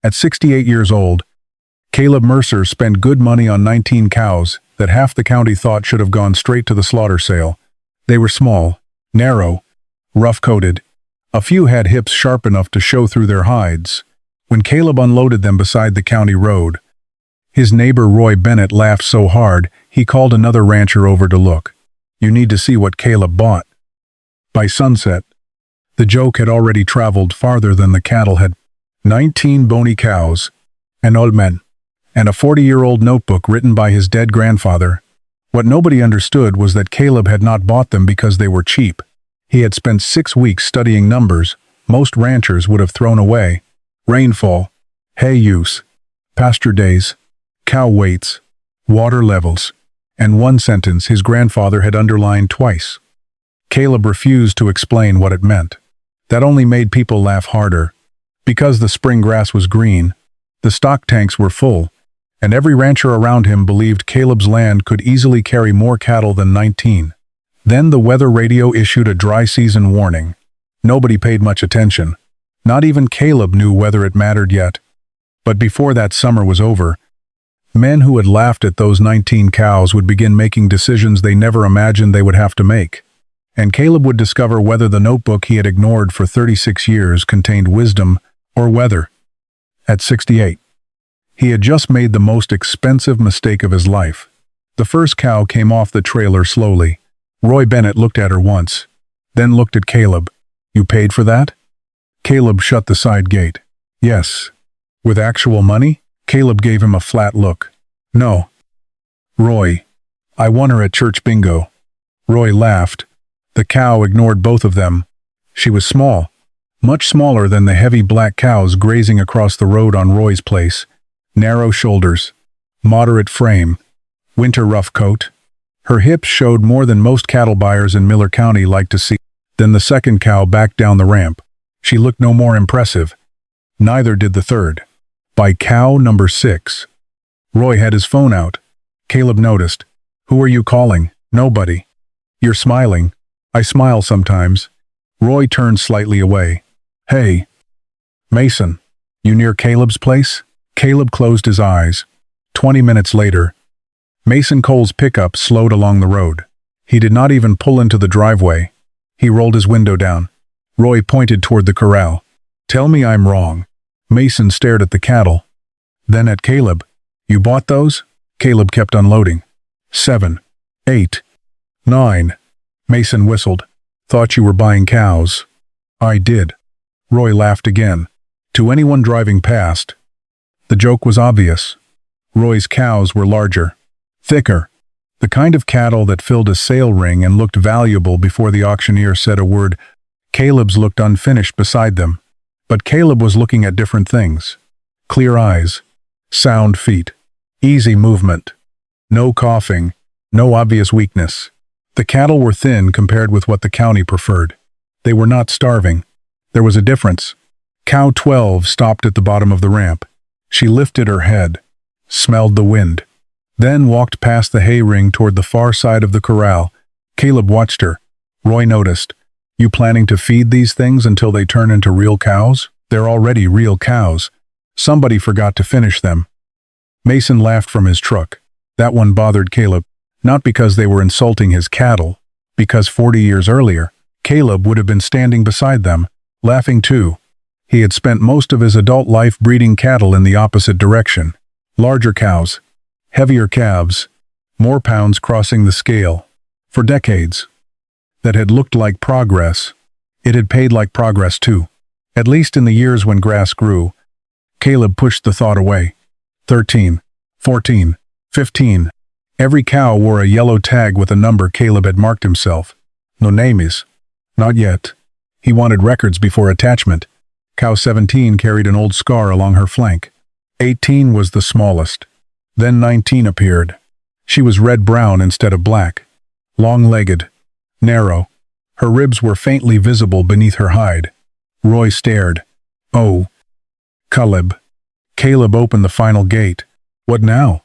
At 68 years old, Caleb Mercer spent good money on 19 cows that half the county thought should have gone straight to the slaughter sale. They were small, narrow, rough-coated. A few had hips sharp enough to show through their hides. When Caleb unloaded them beside the county road, his neighbor Roy Bennett laughed so hard he called another rancher over to look. "You need to see what Caleb bought." By sunset, the joke had already traveled farther than the cattle had. 19 bony cows, an old man, and a 40-year-old notebook written by his dead grandfather. What nobody understood was that Caleb had not bought them because they were cheap. He had spent 6 weeks studying numbers most ranchers would have thrown away. Rainfall, hay use, pasture days, cow weights, water levels, and one sentence his grandfather had underlined twice. Caleb refused to explain what it meant. That only made people laugh harder. Because the spring grass was green, the stock tanks were full, and every rancher around him believed Caleb's land could easily carry more cattle than 19. Then the weather radio issued a dry season warning. Nobody paid much attention. Not even Caleb knew whether it mattered yet. But before that summer was over, men who had laughed at those 19 cows would begin making decisions they never imagined they would have to make. And Caleb would discover whether the notebook he had ignored for 36 years contained wisdom or weather. At 68, he had just made the most expensive mistake of his life. The first cow came off the trailer slowly. Roy Bennett looked at her once, then looked at Caleb. "You paid for that?" Caleb shut the side gate. "Yes." "With actual money?" Caleb gave him a flat look. "No." "Roy, I won her at church bingo." Roy laughed. The cow ignored both of them. She was small, much smaller than the heavy black cows grazing across the road on Roy's place. Narrow shoulders, moderate frame, winter rough coat. Her hips showed more than most cattle buyers in Miller County liked to see. Then the second cow backed down the ramp. She looked no more impressive. Neither did the third. By cow number 6, Roy had his phone out. Caleb noticed. "Who are you calling?" "Nobody." "You're smiling." "I smile sometimes." Roy turned slightly away. "Hey, Mason, you near Caleb's place?" Caleb closed his eyes. 20 minutes later, Mason Cole's pickup slowed along the road. He did not even pull into the driveway. He rolled his window down. Roy pointed toward the corral. "Tell me I'm wrong." Mason stared at the cattle, then at Caleb. "You bought those?" Caleb kept unloading. 7, 8, 9. Mason whistled. "Thought you were buying cows." "I did." Roy laughed again. To anyone driving past, the joke was obvious. Roy's cows were larger, thicker, the kind of cattle that filled a sale ring and looked valuable before the auctioneer said a word. Caleb's looked unfinished beside them, but Caleb was looking at different things. Clear eyes, sound feet, easy movement, no coughing, no obvious weakness. The cattle were thin compared with what the county preferred. They were not starving. There was a difference. Cow 12 stopped at the bottom of the ramp. She lifted her head, smelled the wind, then walked past the hay ring toward the far side of the corral. Caleb watched her. Roy noticed. "You planning to feed these things until they turn into real cows?" "They're already real cows. Somebody forgot to finish them." Mason laughed from his truck. That one bothered Caleb, not because they were insulting his cattle, because 40 years earlier, Caleb would have been standing beside them, laughing too. He had spent most of his adult life breeding cattle in the opposite direction. Larger cows, heavier calves, more pounds crossing the scale. For decades. That had looked like progress. It had paid like progress too. At least in the years when grass grew. Caleb pushed the thought away. 13, 14, 15. Every cow wore a yellow tag with a number Caleb had marked himself. No names. Not yet. He wanted records before attachment. Cow 17 carried an old scar along her flank. 18 was the smallest. Then 19 appeared. She was red-brown instead of black. Long-legged. Narrow. Her ribs were faintly visible beneath her hide. Roy stared. "Oh. Caleb." Caleb opened the final gate. "What now?"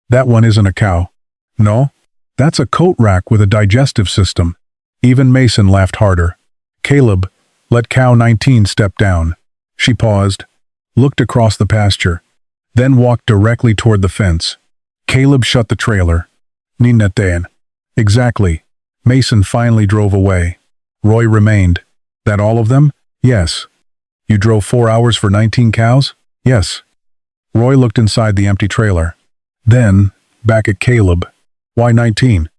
"That one isn't a cow." "No? That's a coat rack with a digestive system." Even Mason laughed harder. Caleb let cow 19 step down. She paused, looked across the pasture, then walked directly toward the fence. Caleb shut the trailer. Nineten. Exactly. Mason finally drove away. Roy remained. That all of them? Yes. You drove 4 hours for 19 cows? Yes. Roy looked inside the empty trailer. Then, back at Caleb. Why 19?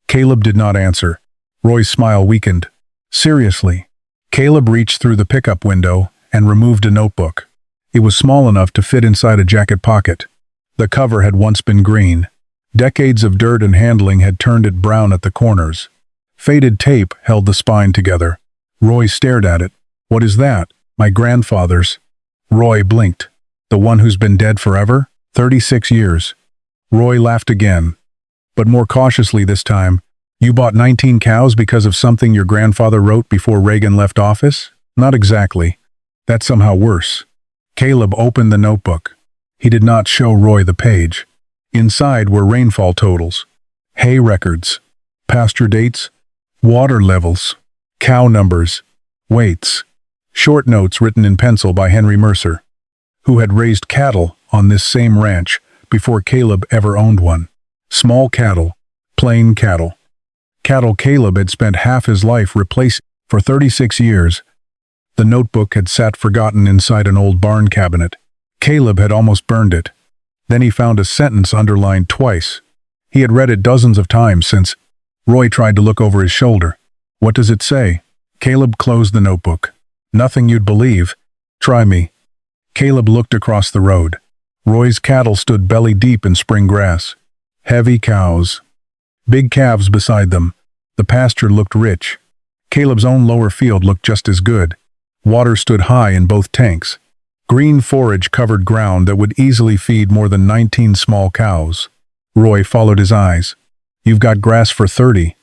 Caleb did not answer. Roy's smile weakened. Seriously. Caleb reached through the pickup window and removed a notebook. It was small enough to fit inside a jacket pocket. The cover had once been green. Decades of dirt and handling had turned it brown at the corners. Faded tape held the spine together. Roy stared at it. What is that? My grandfather's. Roy blinked. The one who's been dead forever? 36 years. Roy laughed again, but more cautiously this time. You bought 19 cows because of something your grandfather wrote before Reagan left office? Not exactly. That's somehow worse. Caleb opened the notebook. He did not show Roy the page. Inside were rainfall totals, hay records, pasture dates, water levels, cow numbers, weights, short notes written in pencil by Henry Mercer, who had raised cattle on this same ranch before Caleb ever owned one. Small cattle, plain cattle. Cattle Caleb had spent half his life replacing for 36 years. The notebook had sat forgotten inside an old barn cabinet. Caleb had almost burned it. Then he found a sentence underlined twice. He had read it dozens of times since. Roy tried to look over his shoulder. What does it say? Caleb closed the notebook. Nothing you'd believe. Try me. Caleb looked across the road. Roy's cattle stood belly deep in spring grass. Heavy cows. Big calves beside them. The pasture looked rich. Caleb's own lower field looked just as good. Water stood high in both tanks. Green forage covered ground that would easily feed more than 19 small cows. Roy followed his eyes. You've got grass for 30.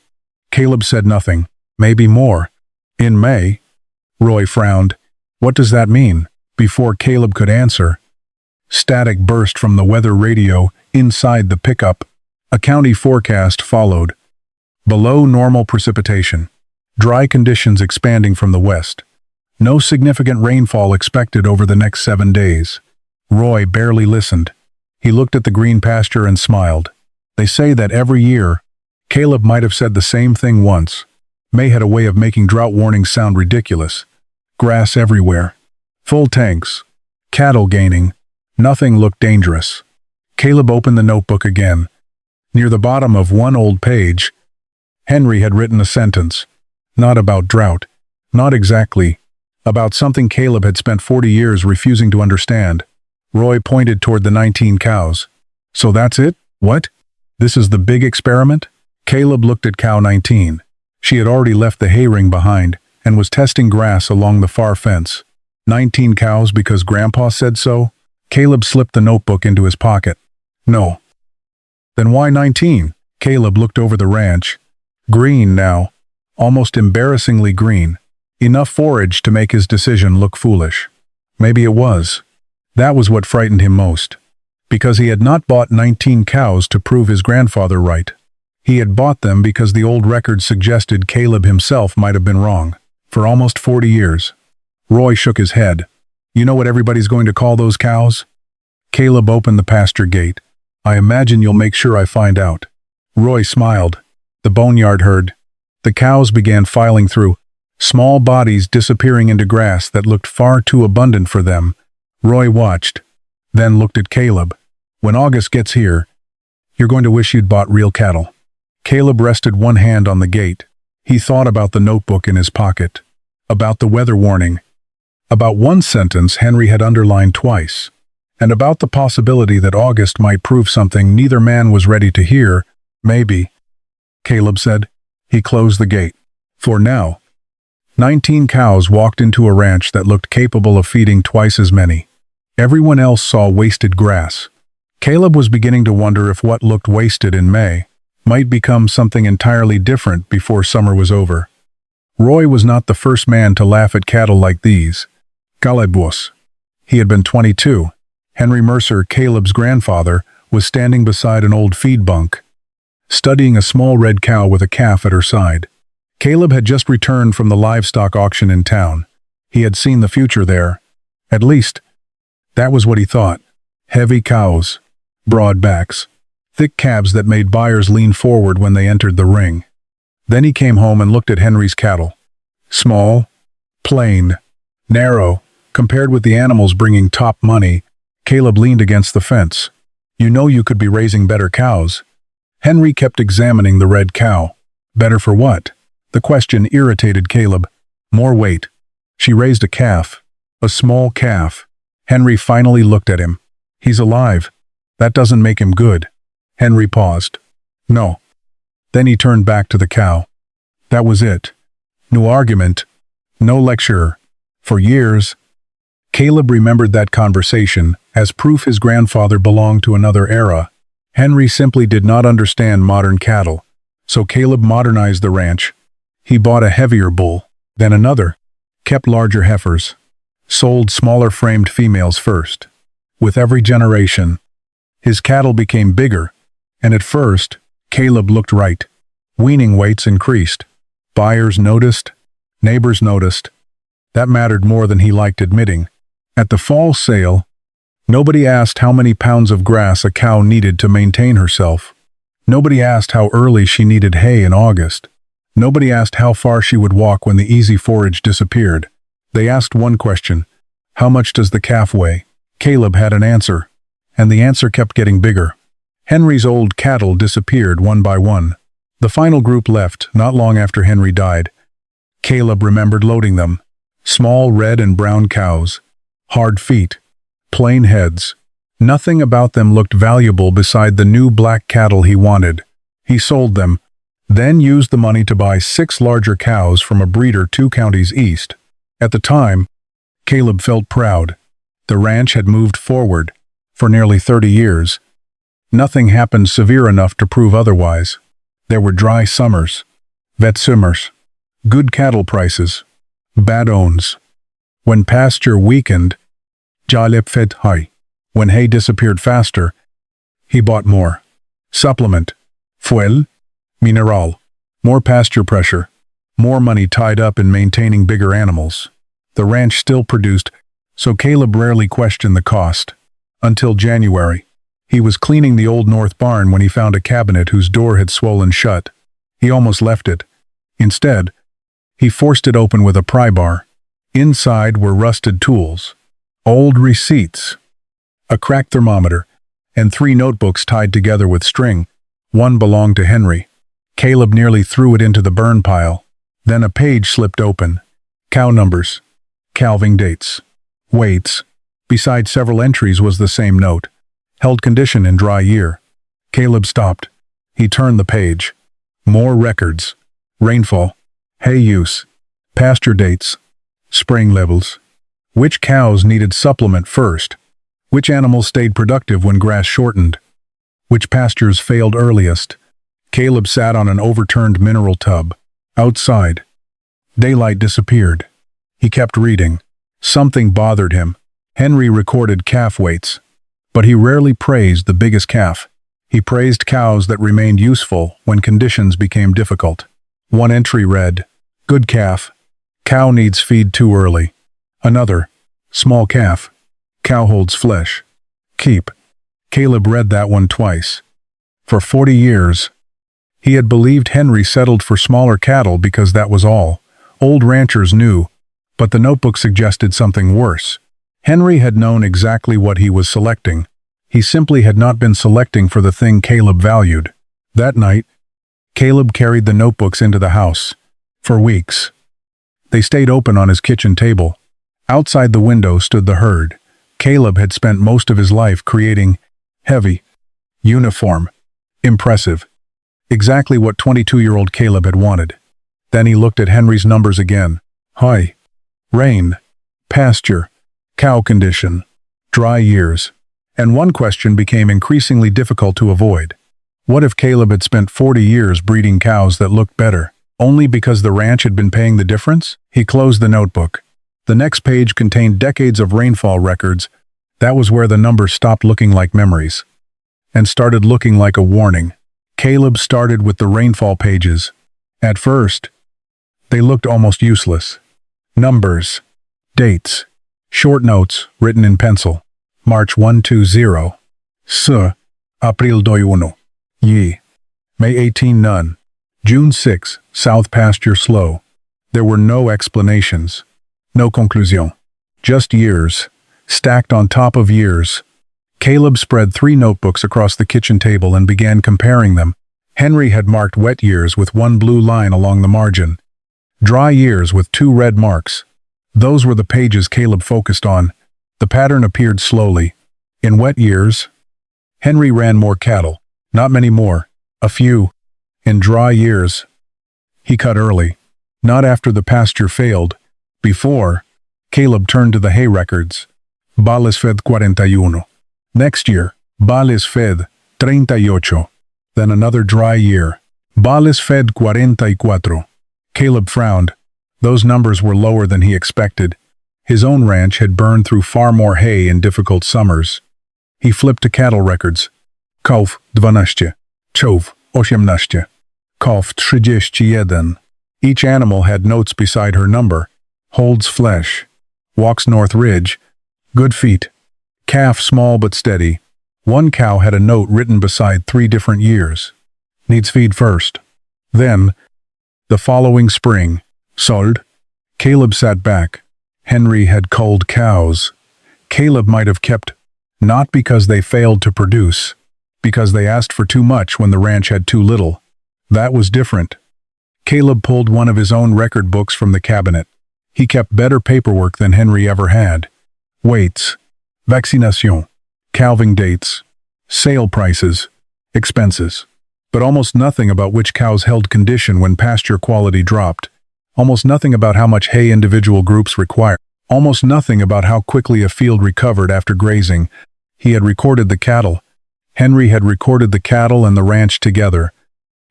Caleb said nothing. Maybe more. In May? Roy frowned. What does that mean? Before Caleb could answer, static burst from the weather radio inside the pickup. A county forecast followed. Below normal precipitation. Dry conditions expanding from the west. No significant rainfall expected over the next 7 days. Roy barely listened. He looked at the green pasture and smiled. They say that every year. Caleb might have said the same thing once. May had a way of making drought warnings sound ridiculous. Grass everywhere. Full tanks. Cattle gaining. Nothing looked dangerous. Caleb opened the notebook again. Near the bottom of one old page, Henry had written a sentence. Not about drought. Not exactly. About something Caleb had spent 40 years refusing to understand. Roy pointed toward the 19 cows. So that's it? What? This is the big experiment? Caleb looked at cow 19. She had already left the hay ring behind and was testing grass along the far fence. 19 cows because Grandpa said so? Caleb slipped the notebook into his pocket. No. Then why 19? Caleb looked over the ranch. Green now. Almost embarrassingly green. Enough forage to make his decision look foolish. Maybe it was. That was what frightened him most. Because he had not bought 19 cows to prove his grandfather right. He had bought them because the old record suggested Caleb himself might have been wrong. For almost 40 years. Roy shook his head. You know what everybody's going to call those cows? Caleb opened the pasture gate. I imagine you'll make sure I find out. Roy smiled. The boneyard herd. The cows began filing through. Small bodies disappearing into grass that looked far too abundant for them. Roy watched, then looked at Caleb. When August gets here, you're going to wish you'd bought real cattle. Caleb rested one hand on the gate. He thought about the notebook in his pocket, about the weather warning, about one sentence Henry had underlined twice, and about the possibility that August might prove something neither man was ready to hear. Maybe, Caleb said. He closed the gate. For now. 19 cows walked into a ranch that looked capable of feeding twice as many. Everyone else saw wasted grass. Caleb was beginning to wonder if what looked wasted in May might become something entirely different before summer was over. Roy was not the first man to laugh at cattle like these. Galebus. He had been 22. Henry Mercer, Caleb's grandfather, was standing beside an old feed bunk, studying a small red cow with a calf at her side. Caleb had just returned from the livestock auction in town. He had seen the future there. At least, That was what he thought. Heavy cows, broad backs, thick calves that made buyers lean forward when they entered the ring. Then he came home and looked at Henry's cattle. Small, plain, narrow, compared with the animals bringing top money. Caleb leaned against the fence. You know you could be raising better cows. Henry kept examining the red cow. Better for what? The question irritated Caleb. More weight. She raised a calf. A small calf. Henry finally looked at him. He's alive. That doesn't make him good. Henry paused. No. Then he turned back to the cow. That was it. No argument. No lecture. For years, Caleb remembered that conversation as proof his grandfather belonged to another era. Henry simply did not understand modern cattle, so Caleb modernized the ranch. He bought a heavier bull, then another, kept larger heifers, sold smaller framed females first. With every generation, his cattle became bigger, and at first, Caleb looked right. Weaning weights increased. Buyers noticed, neighbors noticed. That mattered more than he liked admitting. At the fall sale, nobody asked how many pounds of grass a cow needed to maintain herself. Nobody asked how early she needed hay in August. Nobody asked how far she would walk when the easy forage disappeared. They asked one question: how much does the calf weigh? Caleb had an answer, and the answer kept getting bigger. Henry's old cattle disappeared one by one. The final group left not long after Henry died. Caleb remembered loading them. Small red and brown cows, hard feet, plain heads. Nothing about them looked valuable beside the new black cattle he wanted. He sold them, then used the money to buy 6 larger cows from a breeder 2 counties east. At the time, Caleb felt proud. The ranch had moved forward. For nearly 30 years, nothing happened severe enough to prove otherwise. There were dry summers, wet summers, good cattle prices, bad owns. When pasture weakened, Jalep fed high. When hay disappeared faster, he bought more. Supplement, fuel, mineral, more pasture pressure, more money tied up in maintaining bigger animals. The ranch still produced, so Caleb rarely questioned the cost. Until January. He was cleaning the old north barn when he found a cabinet whose door had swollen shut. He almost left it. Instead, he forced it open with a pry bar. Inside were rusted tools, old receipts, a cracked thermometer, and 3 notebooks tied together with string. One belonged to Henry. Caleb nearly threw it into the burn pile. Then a page slipped open. Cow numbers, calving dates, weights. Beside several entries was the same note. Held condition in dry year. Caleb stopped. He turned the page. More records. Rainfall. Hay use. Pasture dates. Spring levels. Which cows needed supplement first? Which animals stayed productive when grass shortened? Which pastures failed earliest? Caleb sat on an overturned mineral tub. Outside. Daylight disappeared. He kept reading. Something bothered him. Henry recorded calf weights, but he rarely praised the biggest calf. He praised cows that remained useful when conditions became difficult. One entry read, "Good calf. Cow needs feed too early." Another, "Small calf. Cow holds flesh. Keep." Caleb read that one twice. For 40 years, he had believed Henry settled for smaller cattle because that was all. Old ranchers knew, but the notebook suggested something worse. Henry had known exactly what he was selecting. He simply had not been selecting for the thing Caleb valued. That night, Caleb carried the notebooks into the house. For weeks, they stayed open on his kitchen table. Outside the window stood the herd. Caleb had spent most of his life creating heavy, uniform, impressive. Exactly what 22-year-old Caleb had wanted. Then he looked at Henry's numbers again. Hay, rain, pasture, cow condition, dry years. And one question became increasingly difficult to avoid. What if Caleb had spent 40 years breeding cows that looked better, only because the ranch had been paying the difference? He closed the notebook. The next page contained decades of rainfall records. That was where the numbers stopped looking like memories and started looking like a warning. Caleb started with the rainfall pages. At first, they looked almost useless. Numbers, dates, short notes written in pencil. March 120. S. April 21. Yi. May 18 none. June 6, South Pasture slow. There were no explanations. No conclusion. Just years. Stacked on top of years. Caleb spread 3 notebooks across the kitchen table and began comparing them. Henry had marked wet years with 1 blue line along the margin. Dry years with 2 red marks. Those were the pages Caleb focused on. The pattern appeared slowly. In wet years, Henry ran more cattle. Not many more. A few. In dry years, he cut early. Not after the pasture failed. Before, Caleb turned to the hay records. Bales fed 41. Next year, Bales fed 38. Then another dry year. Bales fed 44. Caleb frowned. Those numbers were lower than he expected. His own ranch had burned through far more hay in difficult summers. He flipped to cattle records. Calf 12. Chov 18. Calf 31. Each animal had notes beside her number. Holds flesh. Walks north ridge. Good feet. Calf small but steady. 1 cow had a note written beside 3 different years. Needs feed first. Then, the following spring, sold. Caleb sat back. Henry had culled cows. Caleb might have kept, not because they failed to produce, because they asked for too much when the ranch had too little. That was different. Caleb pulled one of his own record books from the cabinet. He kept better paperwork than Henry ever had. Weights, vaccination, calving dates, sale prices, expenses. But almost nothing about which cows held condition when pasture quality dropped. Almost nothing about how much hay individual groups required. Almost nothing about how quickly a field recovered after grazing. He had recorded the cattle. Henry had recorded the cattle and the ranch together.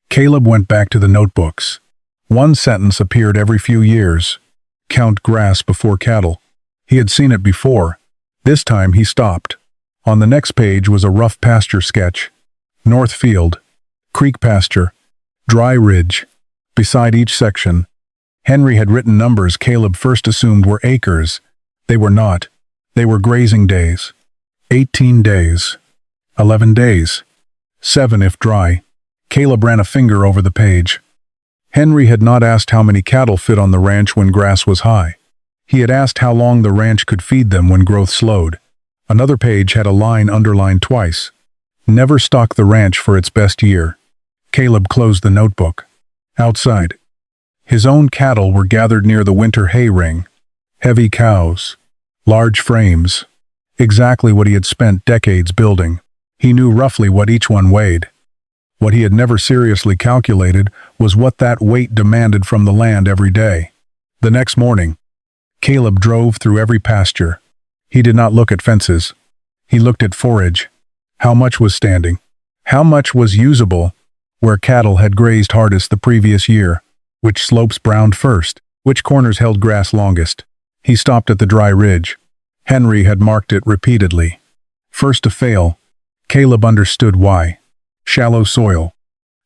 Caleb went back to the notebooks. 1 sentence appeared every few years. Count grass before cattle. He had seen it before. This time he stopped. On the next page was a rough pasture sketch. North field. Creek pasture. Dry ridge. Beside each section, Henry had written numbers Caleb first assumed were acres. They were not. They were grazing days. 18 days. 11 days. 7 if dry. Caleb ran a finger over the page. Henry had not asked how many cattle fit on the ranch when grass was high. He had asked how long the ranch could feed them when growth slowed. Another page had a line underlined twice. Never stock the ranch for its best year. Caleb closed the notebook. Outside, his own cattle were gathered near the winter hay ring. Heavy cows. Large frames. Exactly what he had spent decades building. He knew roughly what each one weighed. What he had never seriously calculated was what that weight demanded from the land every day. The next morning, Caleb drove through every pasture. He did not look at fences. He looked at forage. How much was standing? How much was usable where cattle had grazed hardest the previous year? Which slopes browned first? Which corners held grass longest? He stopped at the dry ridge. Henry had marked it repeatedly. First to fail, Caleb understood why. Shallow soil.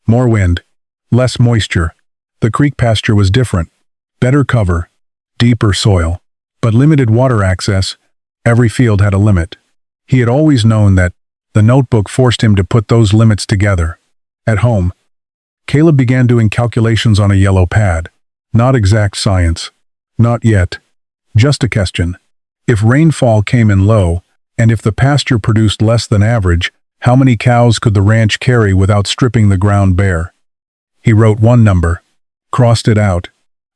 More wind. Less moisture. The creek pasture was different. Better cover. Deeper soil. But limited water access. Every field had a limit. He had always known that. The notebook forced him to put those limits together. At home, Caleb began doing calculations on a yellow pad. Not exact science. Not yet. Just a question. If rainfall came in low, and if the pasture produced less than average, how many cows could the ranch carry without stripping the ground bare? He wrote one number, crossed it out,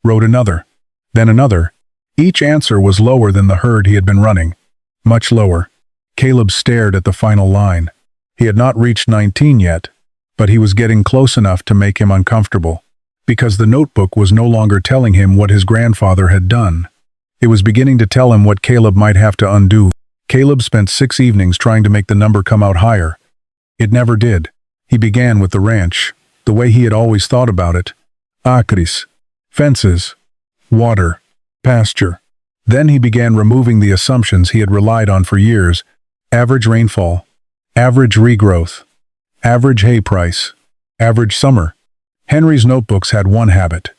wrote another, then another. Each answer was lower than the herd he had been running. Much lower. Caleb stared at the final line. He had not reached 19 yet, but he was getting close enough to make him uncomfortable, because the notebook was no longer telling him what his grandfather had done. It was beginning to tell him what Caleb might have to undo. Caleb spent 6 evenings trying to make the number come out higher. It never did. He began with the ranch, the way he had always thought about it. Acres, fences, water, pasture. Then he began removing the assumptions he had relied on for years. Average rainfall, average regrowth, average hay price, average summer. Henry's notebooks had one habit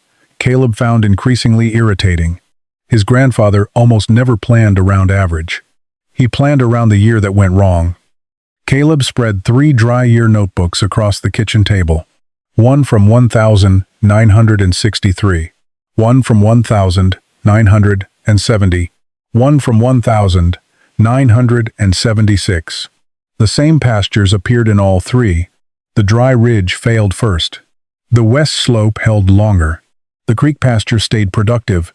Caleb found increasingly irritating. His grandfather almost never planned around average. He planned around the year that went wrong. Caleb spread 3 dry-year notebooks across the kitchen table. One from 1963, one from 1970, one from 1976. The same pastures appeared in all 3. The dry ridge failed first. The west slope held longer. The creek pasture stayed productive,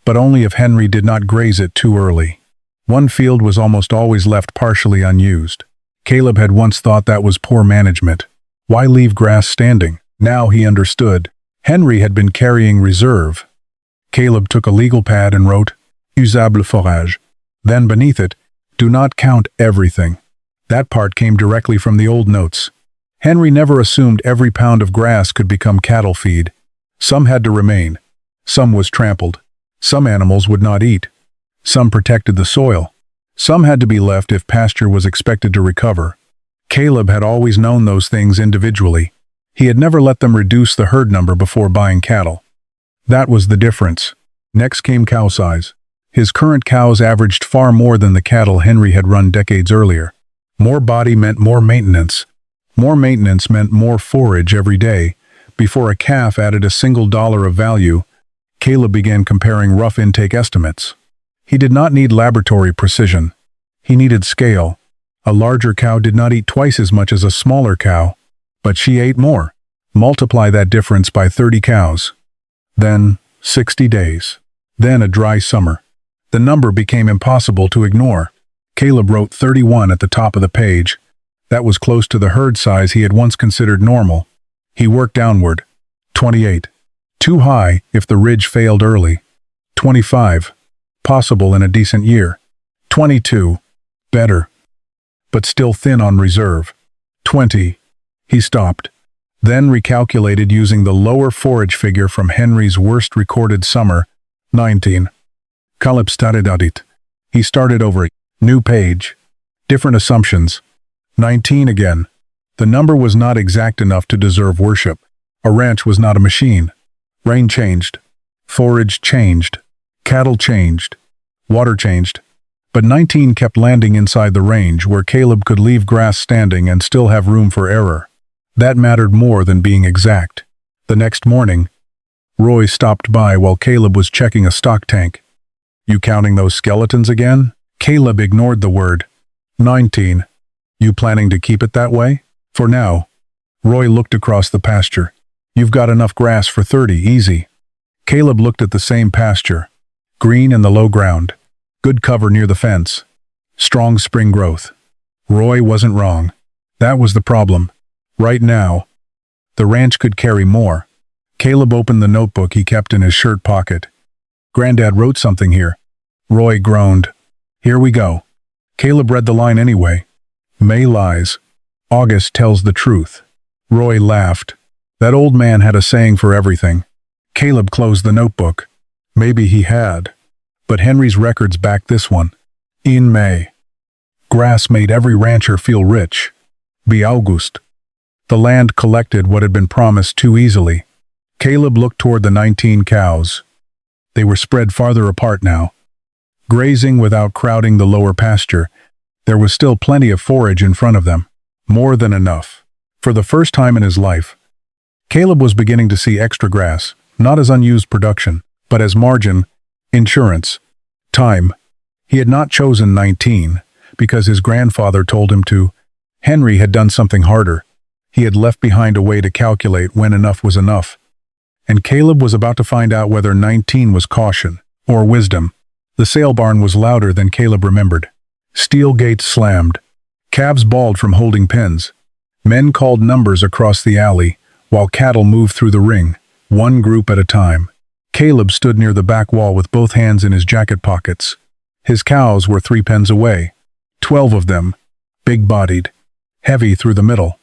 but only if Henry did not graze it too early. One field was almost always left partially unused. Caleb had once thought that was poor management. Why leave grass standing? Now he understood. Henry had been carrying reserve. Caleb took a legal pad and wrote, "Usable forage." Then beneath it, "Do not count everything." That part came directly from the old notes. Henry never assumed every pound of grass could become cattle feed. Some had to remain. Some was trampled. Some animals would not eat. Some protected the soil. Some had to be left if pasture was expected to recover. Caleb had always known those things individually. He had never let them reduce the herd number before buying cattle. That was the difference. Next came cow size. His current cows averaged far more than the cattle Henry had run decades earlier. More body meant more maintenance. More maintenance meant more forage every day. Before a calf added a single dollar of value, Caleb began comparing rough intake estimates. He did not need laboratory precision. He needed scale. A larger cow did not eat twice as much as a smaller cow, but she ate more. Multiply that difference by 30 cows. Then 60 days. Then a dry summer. The number became impossible to ignore. Caleb wrote 31 at the top of the page. That was close to the herd size he had once considered normal. He worked downward. 28. Too high if the ridge failed early. 25. Possible in a decent year. 22. Better, but still thin on reserve. 20. He stopped. Then recalculated using the lower forage figure from Henry's worst recorded summer. 19. Caleb started at it. He started over. New page. Different assumptions. 19 again. The number was not exact enough to deserve worship. A ranch was not a machine. Rain changed. Forage changed. Cattle changed. Water changed. But 19 kept landing inside the range where Caleb could leave grass standing and still have room for error. That mattered more than being exact. The next morning, Roy stopped by while Caleb was checking a stock tank. "You counting those skeletons again?" Caleb ignored the word. 19. "You planning to keep it that way?" "For now." Roy looked across the pasture. "You've got enough grass for 30, easy." Caleb looked at the same pasture. Green in the low ground. Good cover near the fence. Strong spring growth. Roy wasn't wrong. That was the problem. Right now, the ranch could carry more. Caleb opened the notebook he kept in his shirt pocket. "Granddad wrote something here." Roy groaned. "Here we go." Caleb read the line anyway. "May lies. August tells the truth." Roy laughed. That old man had a saying for everything. Caleb closed the notebook. Maybe he had. But Henry's records backed this one. In May. Grass made every rancher feel rich. Be August. The land collected what had been promised too easily. Caleb looked toward the 19 cows. They were spread farther apart now. Grazing without crowding the lower pasture, there was still plenty of forage in front of them. More than enough. For the first time in his life, Caleb was beginning to see extra grass, not as unused production, but as margin, insurance, time. He had not chosen 19 because his grandfather told him to. Henry had done something harder. He had left behind a way to calculate when enough was enough. And Caleb was about to find out whether 19 was caution or wisdom. The sale barn was louder than Caleb remembered. Steel gates slammed. Calves bawled from holding pens. Men called numbers across the alley, while cattle moved through the ring, one group at a time. Caleb stood near the back wall with both hands in his jacket pockets. His cows were 3 pens away. 12 of them, big-bodied, heavy through the middle.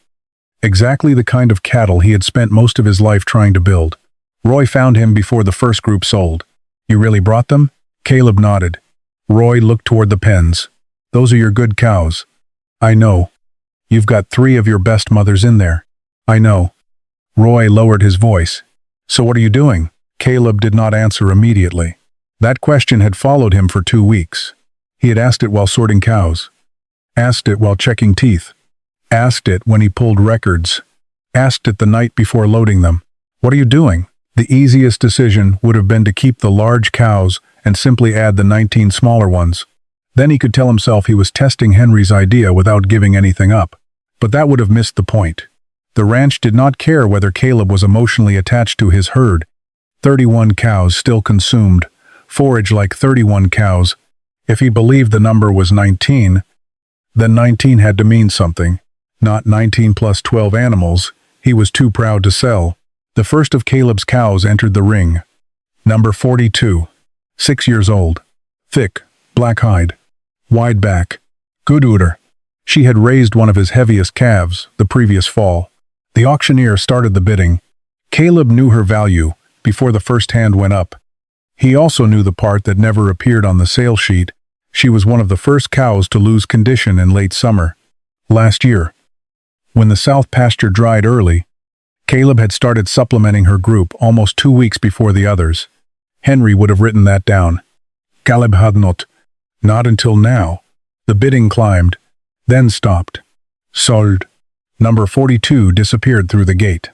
Exactly the kind of cattle he had spent most of his life trying to build. Roy found him before the first group sold. "You really brought them?" Caleb nodded. Roy looked toward the pens. "Those are your good cows." "I know. You've got 3 of your best mothers in there." "I know." Roy lowered his voice. "So what are you doing?" Caleb did not answer immediately. That question had followed him for 2 weeks. He had asked it while sorting cows, asked it while checking teeth, asked it when he pulled records, asked it the night before loading them. "What are you doing?" The easiest decision would have been to keep the large cows and simply add the 19 smaller ones. Then he could tell himself he was testing Henry's idea without giving anything up. But that would have missed the point. The ranch did not care whether Caleb was emotionally attached to his herd. 31 cows still consumed forage like 31 cows. If he believed the number was 19, then 19 had to mean something, not 19 plus 12 animals he was too proud to sell. The first of Caleb's cows entered the ring. Number 42. 6 years old. Thick, black hide. Wide back. Good udder. She had raised one of his heaviest calves the previous fall. The auctioneer started the bidding. Caleb knew her value before the first hand went up. He also knew the part that never appeared on the sale sheet. She was one of the first cows to lose condition in late summer. Last year, when the South Pasture dried early, Caleb had started supplementing her group almost 2 weeks before the others. Henry would have written that down. Caleb had not until now. The bidding climbed, then stopped. Sold. Number 42 disappeared through the gate.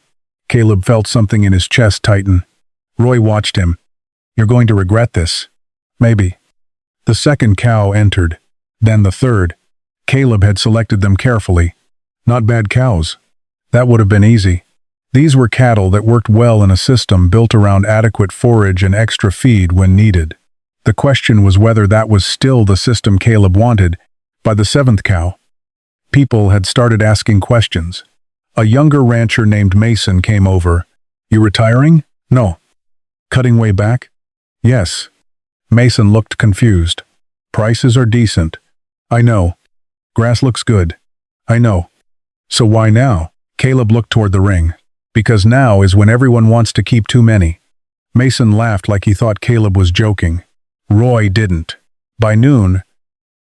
Caleb felt something in his chest tighten. Roy watched him. "You're going to regret this." "Maybe." The second cow entered, then the third. Caleb had selected them carefully. Not bad cows. That would have been easy. These were cattle that worked well in a system built around adequate forage and extra feed when needed. The question was whether that was still the system Caleb wanted. By the seventh cow, people had started asking questions. A younger rancher named Mason came over. "You retiring?" "No." "Cutting way back?" "Yes." Mason looked confused. "Prices are decent." "I know." "Grass looks good." "I know." "So why now?" Caleb looked toward the ring. "Because now is when everyone wants to keep too many." Mason laughed like he thought Caleb was joking. Roy didn't. By noon,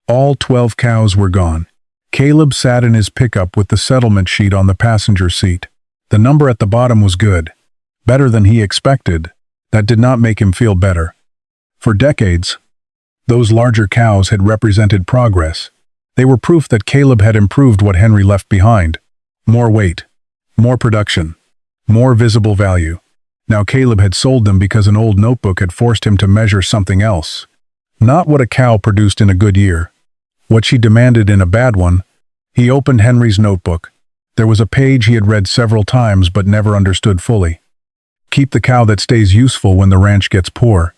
all 12 cows were gone. Caleb sat in his pickup with the settlement sheet on the passenger seat. The number at the bottom was good. Better than he expected. That did not make him feel better. For decades, those larger cows had represented progress. They were proof that Caleb had improved what Henry left behind. More weight, more production, more visible value. Now Caleb had sold them because an old notebook had forced him to measure something else. Not what a cow produced in a good year. What she demanded in a bad one. He opened Henry's notebook. There was a page he had read several times but never understood fully. "Keep the cow that stays useful when the ranch gets poor."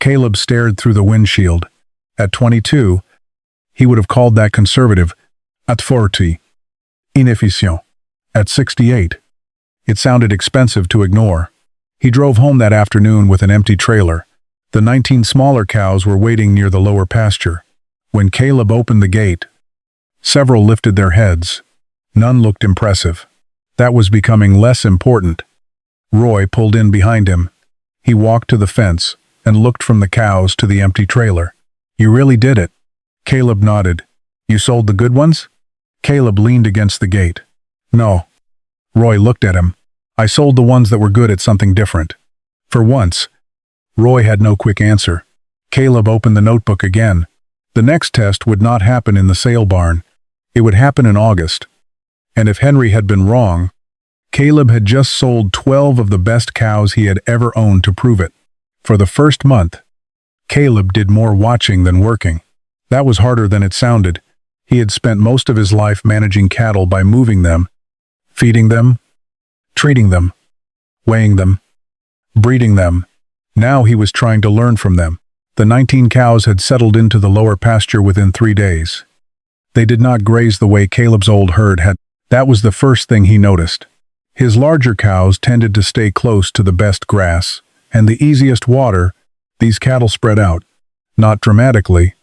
Caleb stared through the windshield. At 22, he would have called that conservative. At 40, inefficient. At 68, it sounded expensive to ignore. He drove home that afternoon with an empty trailer. The 19 smaller cows were waiting near the lower pasture. When Caleb opened the gate, several lifted their heads. None looked impressive. That was becoming less important. Roy pulled in behind him. He walked to the fence and looked from the cows to the empty trailer. "You really did it." Caleb nodded. "You sold the good ones?" Caleb leaned against the gate. "No." Roy looked at him. "I sold the ones that were good at something different." For once, Roy had no quick answer. Caleb opened the notebook again. The next test would not happen in the sale barn. It would happen in August. And if Henry had been wrong, Caleb had just sold 12 of the best cows he had ever owned to prove it. For the first month, Caleb did more watching than working. That was harder than it sounded. He had spent most of his life managing cattle by moving them, feeding them, treating them, weighing them, breeding them. Now he was trying to learn from them. The 19 cows had settled into the lower pasture within 3 days. They did not graze the way Caleb's old herd had. That was the first thing he noticed. His larger cows tended to stay close to the best grass and the easiest water. These cattle spread out, not dramatically,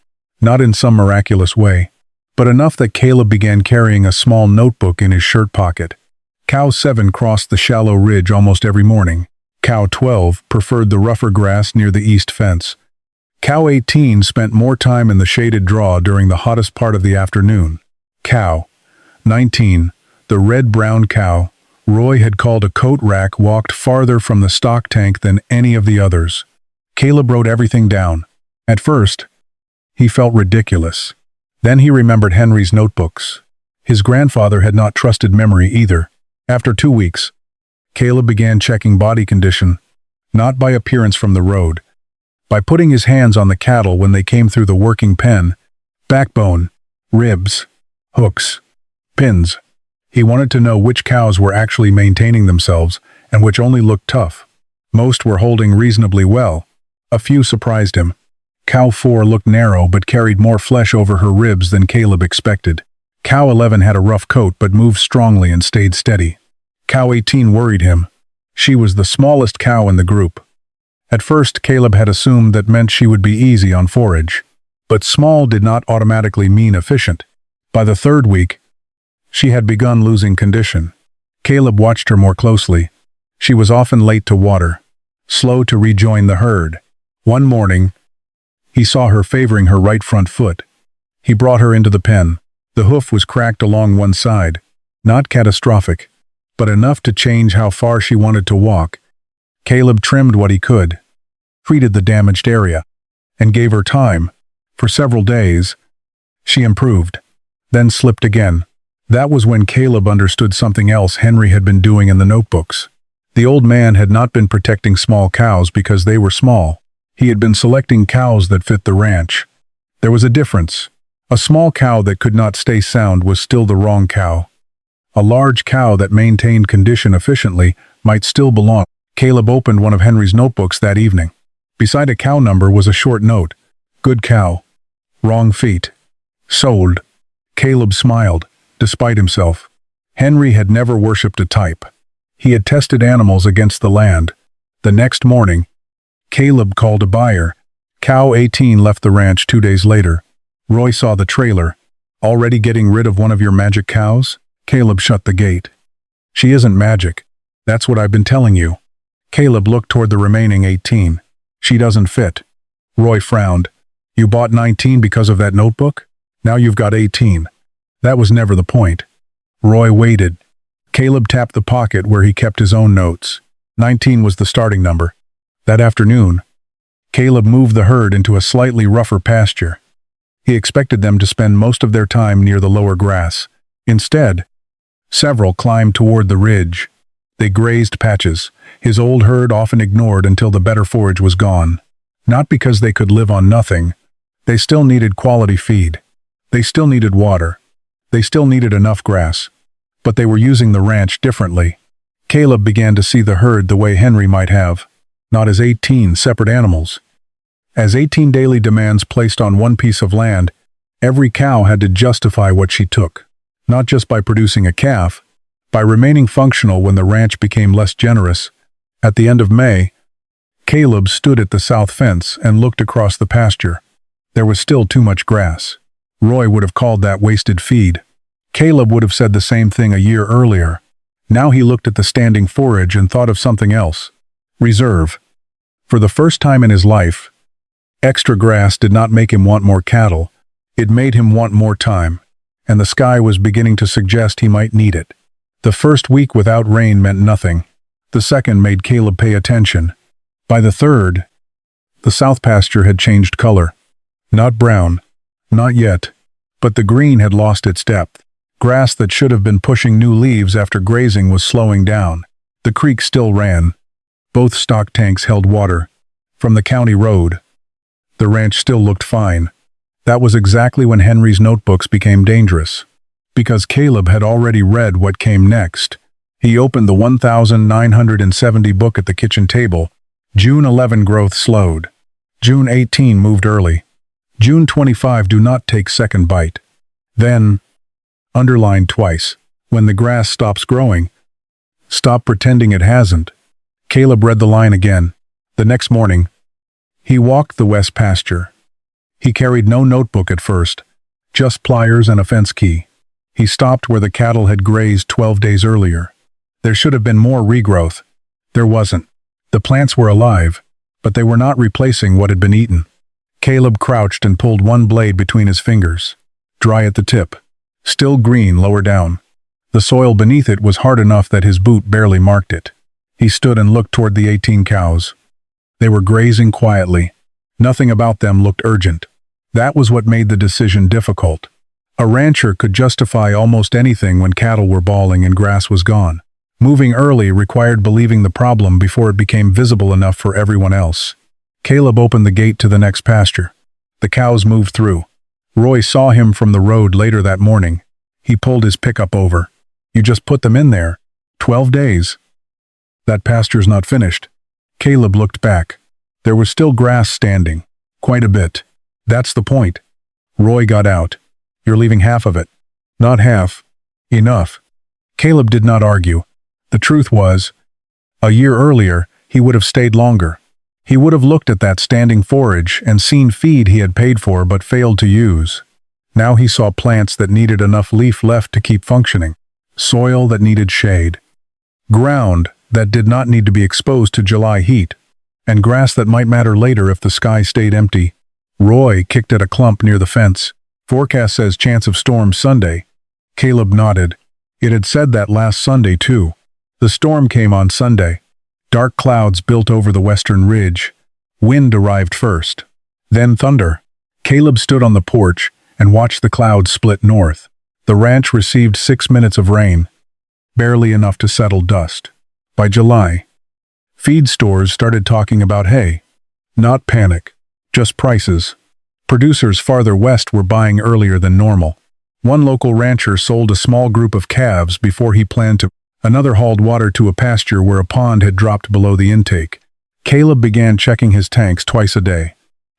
not in some miraculous way, but enough that Caleb began carrying a small notebook in his shirt pocket. Cow 7 crossed the shallow ridge almost every morning. Cow 12 preferred the rougher grass near the east fence. Cow 18 spent more time in the shaded draw during the hottest part of the afternoon. Cow 19, the red-brown cow Roy had called a coat rack, walked farther from the stock tank than any of the others. Caleb wrote everything down. At first, He felt ridiculous. Then he remembered Henry's notebooks. His grandfather had not trusted memory either. After 2 weeks, Caleb began checking body condition, not by appearance from the road, by putting his hands on the cattle when they came through the working pen, backbone, ribs, hooks, pins. He wanted to know which cows were actually maintaining themselves and which only looked tough. Most were holding reasonably well. A few surprised him. Cow 4 looked narrow but carried more flesh over her ribs than Caleb expected. Cow 11 had a rough coat but moved strongly and stayed steady. Cow 18 worried him. She was the smallest cow in the group. At first, Caleb had assumed that meant she would be easy on forage. But small did not automatically mean efficient. By the 3rd week, she had begun losing condition. Caleb watched her more closely. She was often late to water, slow to rejoin the herd. One morning, he saw her favoring her right front foot. He brought her into the pen. The hoof was cracked along one side, not catastrophic, but enough to change how far she wanted to walk. Caleb trimmed what he could, treated the damaged area, and gave her time. For several days, she improved, then slipped again. That was when Caleb understood something else Henry had been doing in the notebooks. The old man had not been protecting small cows because they were small. He had been selecting cows that fit the ranch. There was a difference. A small cow that could not stay sound was still the wrong cow. A large cow that maintained condition efficiently might still belong. Caleb opened one of Henry's notebooks that evening. Beside a cow number was a short note. Good cow. Wrong feet. Sold. Caleb smiled, despite himself. Henry had never worshipped a type. He had tested animals against the land. The next morning, Caleb called a buyer. Cow 18 left the ranch 2 days later. Roy saw the trailer. Already getting rid of one of your magic cows? Caleb shut the gate. She isn't magic. That's what I've been telling you. Caleb looked toward the remaining 18. She doesn't fit. Roy frowned. You bought 19 because of that notebook? Now you've got 18. That was never the point. Roy waited. Caleb tapped the pocket where he kept his own notes. 19 was the starting number. That afternoon, Caleb moved the herd into a slightly rougher pasture. He expected them to spend most of their time near the lower grass. Instead, several climbed toward the ridge. They grazed patches, his old herd often ignored until the better forage was gone. Not because they could live on nothing. They still needed quality feed. They still needed water. They still needed enough grass. But they were using the ranch differently. Caleb began to see the herd the way Henry might have, not as 18 separate animals. As 18 daily demands placed on one piece of land, every cow had to justify what she took, not just by producing a calf, by remaining functional when the ranch became less generous. At the end of May, Caleb stood at the south fence and looked across the pasture. There was still too much grass. Roy would have called that wasted feed. Caleb would have said the same thing a year earlier. Now he looked at the standing forage and thought of something else. Reserve. For the first time in his life, extra grass did not make him want more cattle. It made him want more time, and the sky was beginning to suggest he might need it. The first week without rain meant nothing. The second made Caleb pay attention. By the third, the south pasture had changed color. Not brown, not yet, but the green had lost its depth. Grass that should have been pushing new leaves after grazing was slowing down. The creek still ran. Both stock tanks held water. From the county road, the ranch still looked fine. That was exactly when Henry's notebooks became dangerous. Because Caleb had already read what came next. He opened the 1970 book at the kitchen table. June 11 growth slowed. June 18 moved early. June 25 do not take second bite. Then, underlined twice, when the grass stops growing. Stop pretending it hasn't. Caleb read the line again. The next morning, he walked the west pasture. He carried no notebook at first, just pliers and a fence key. He stopped where the cattle had grazed 12 days earlier. There should have been more regrowth. There wasn't. The plants were alive, but they were not replacing what had been eaten. Caleb crouched and pulled one blade between his fingers, dry at the tip, still green lower down. The soil beneath it was hard enough that his boot barely marked it. He stood and looked toward the 18 cows. They were grazing quietly. Nothing about them looked urgent. That was what made the decision difficult. A rancher could justify almost anything when cattle were bawling and grass was gone. Moving early required believing the problem before it became visible enough for everyone else. Caleb opened the gate to the next pasture. The cows moved through. Roy saw him from the road later that morning. He pulled his pickup over. "You just put them in there. 12 days. That pasture's not finished." Caleb looked back. There was still grass standing. Quite a bit. "That's the point." Roy got out. "You're leaving half of it." "Not half. Enough." Caleb did not argue. The truth was, a year earlier, he would have stayed longer. He would have looked at that standing forage and seen feed he had paid for but failed to use. Now he saw plants that needed enough leaf left to keep functioning, soil that needed shade, ground that did not need to be exposed to July heat, and grass that might matter later if the sky stayed empty. Roy kicked at a clump near the fence. "Forecast says chance of storm Sunday." Caleb nodded. It had said that last Sunday too. The storm came on Sunday. Dark clouds built over the western ridge. Wind arrived first. Then thunder. Caleb stood on the porch and watched the clouds split north. The ranch received 6 minutes of rain, barely enough to settle dust. By July, feed stores started talking about hay. Not panic, just prices. Producers farther west were buying earlier than normal. One local rancher sold a small group of calves before he planned to. Another hauled water to a pasture where a pond had dropped below the intake. Caleb began checking his tanks twice a day.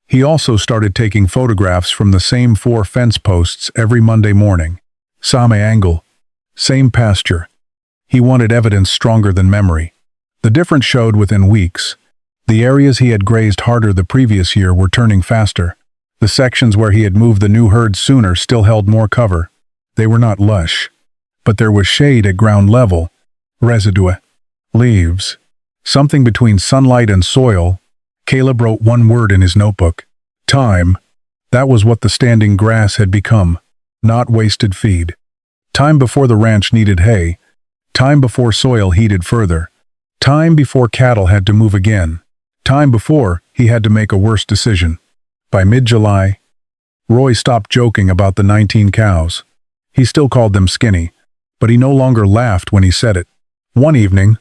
He also started taking photographs from the same 4 fence posts every Monday morning. Same angle, same pasture. He wanted evidence stronger than memory. The difference showed within weeks. The areas he had grazed harder the previous year were turning faster. The sections where he had moved the new herd sooner still held more cover. They were not lush, but there was shade at ground level, residue, leaves, something between sunlight and soil. Caleb wrote one word in his notebook: time. That was what the standing grass had become, not wasted feed. Time before the ranch needed hay. Time before soil heated further. Time before cattle had to move again. Time before he had to make a worse decision. By mid-July, Roy stopped joking about the 19 cows. He still called them skinny, but he no longer laughed when he said it. One evening,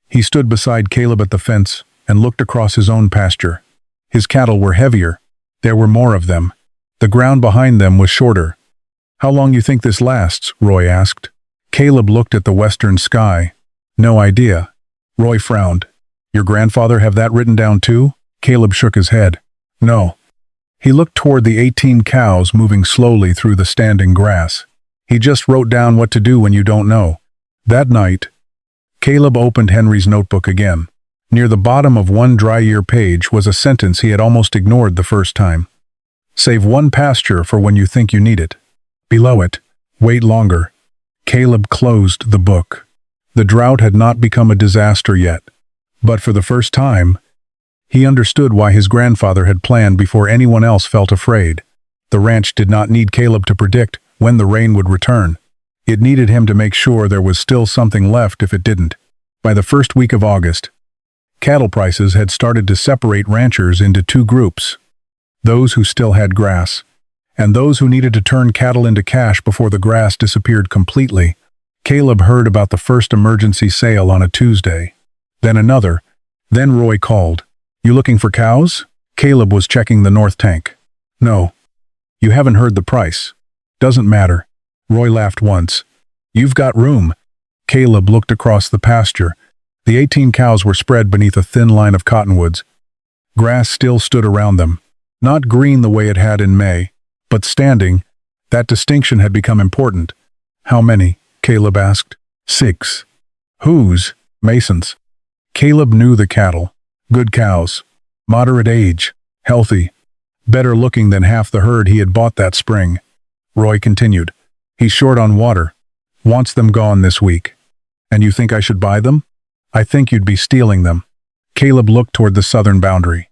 he stood beside Caleb at the fence and looked across his own pasture. His cattle were heavier. There were more of them. The ground behind them was shorter. "How long you think this lasts?" Roy asked. Caleb looked at the western sky. "No idea." Roy frowned. "Your grandfather have that written down too?" Caleb shook his head. "No." He looked toward the 18 cows moving slowly through the standing grass. "He just wrote down what to do when you don't know." That night, Caleb opened Henry's notebook again. Near the bottom of one dry year page was a sentence he had almost ignored the first time. "Save one pasture for when you think you need it." Below it, "Wait longer." Caleb closed the book. The drought had not become a disaster yet, but for the first time, he understood why his grandfather had planned before anyone else felt afraid. The ranch did not need Caleb to predict when the rain would return. It needed him to make sure there was still something left if it didn't. By the first week of August, cattle prices had started to separate ranchers into 2 groups: those who still had grass, and those who needed to turn cattle into cash before the grass disappeared completely. Caleb heard about the first emergency sale on a Tuesday, then another. Then Roy called. "You looking for cows?" Caleb was checking the north tank. "No." "You haven't heard the price." "Doesn't matter." Roy laughed once. "You've got room." Caleb looked across the pasture. The 18 cows were spread beneath a thin line of cottonwoods. Grass still stood around them, not green the way it had in May, but standing. That distinction had become important. "How many?" Caleb asked. 6. "Whose?" "Mason's." Caleb knew the cattle. Good cows. Moderate age. Healthy. Better looking than half the herd he had bought that spring. Roy continued. "He's short on water. Wants them gone this week." "And you think I should buy them?" "I think you'd be stealing them." Caleb looked toward the southern boundary.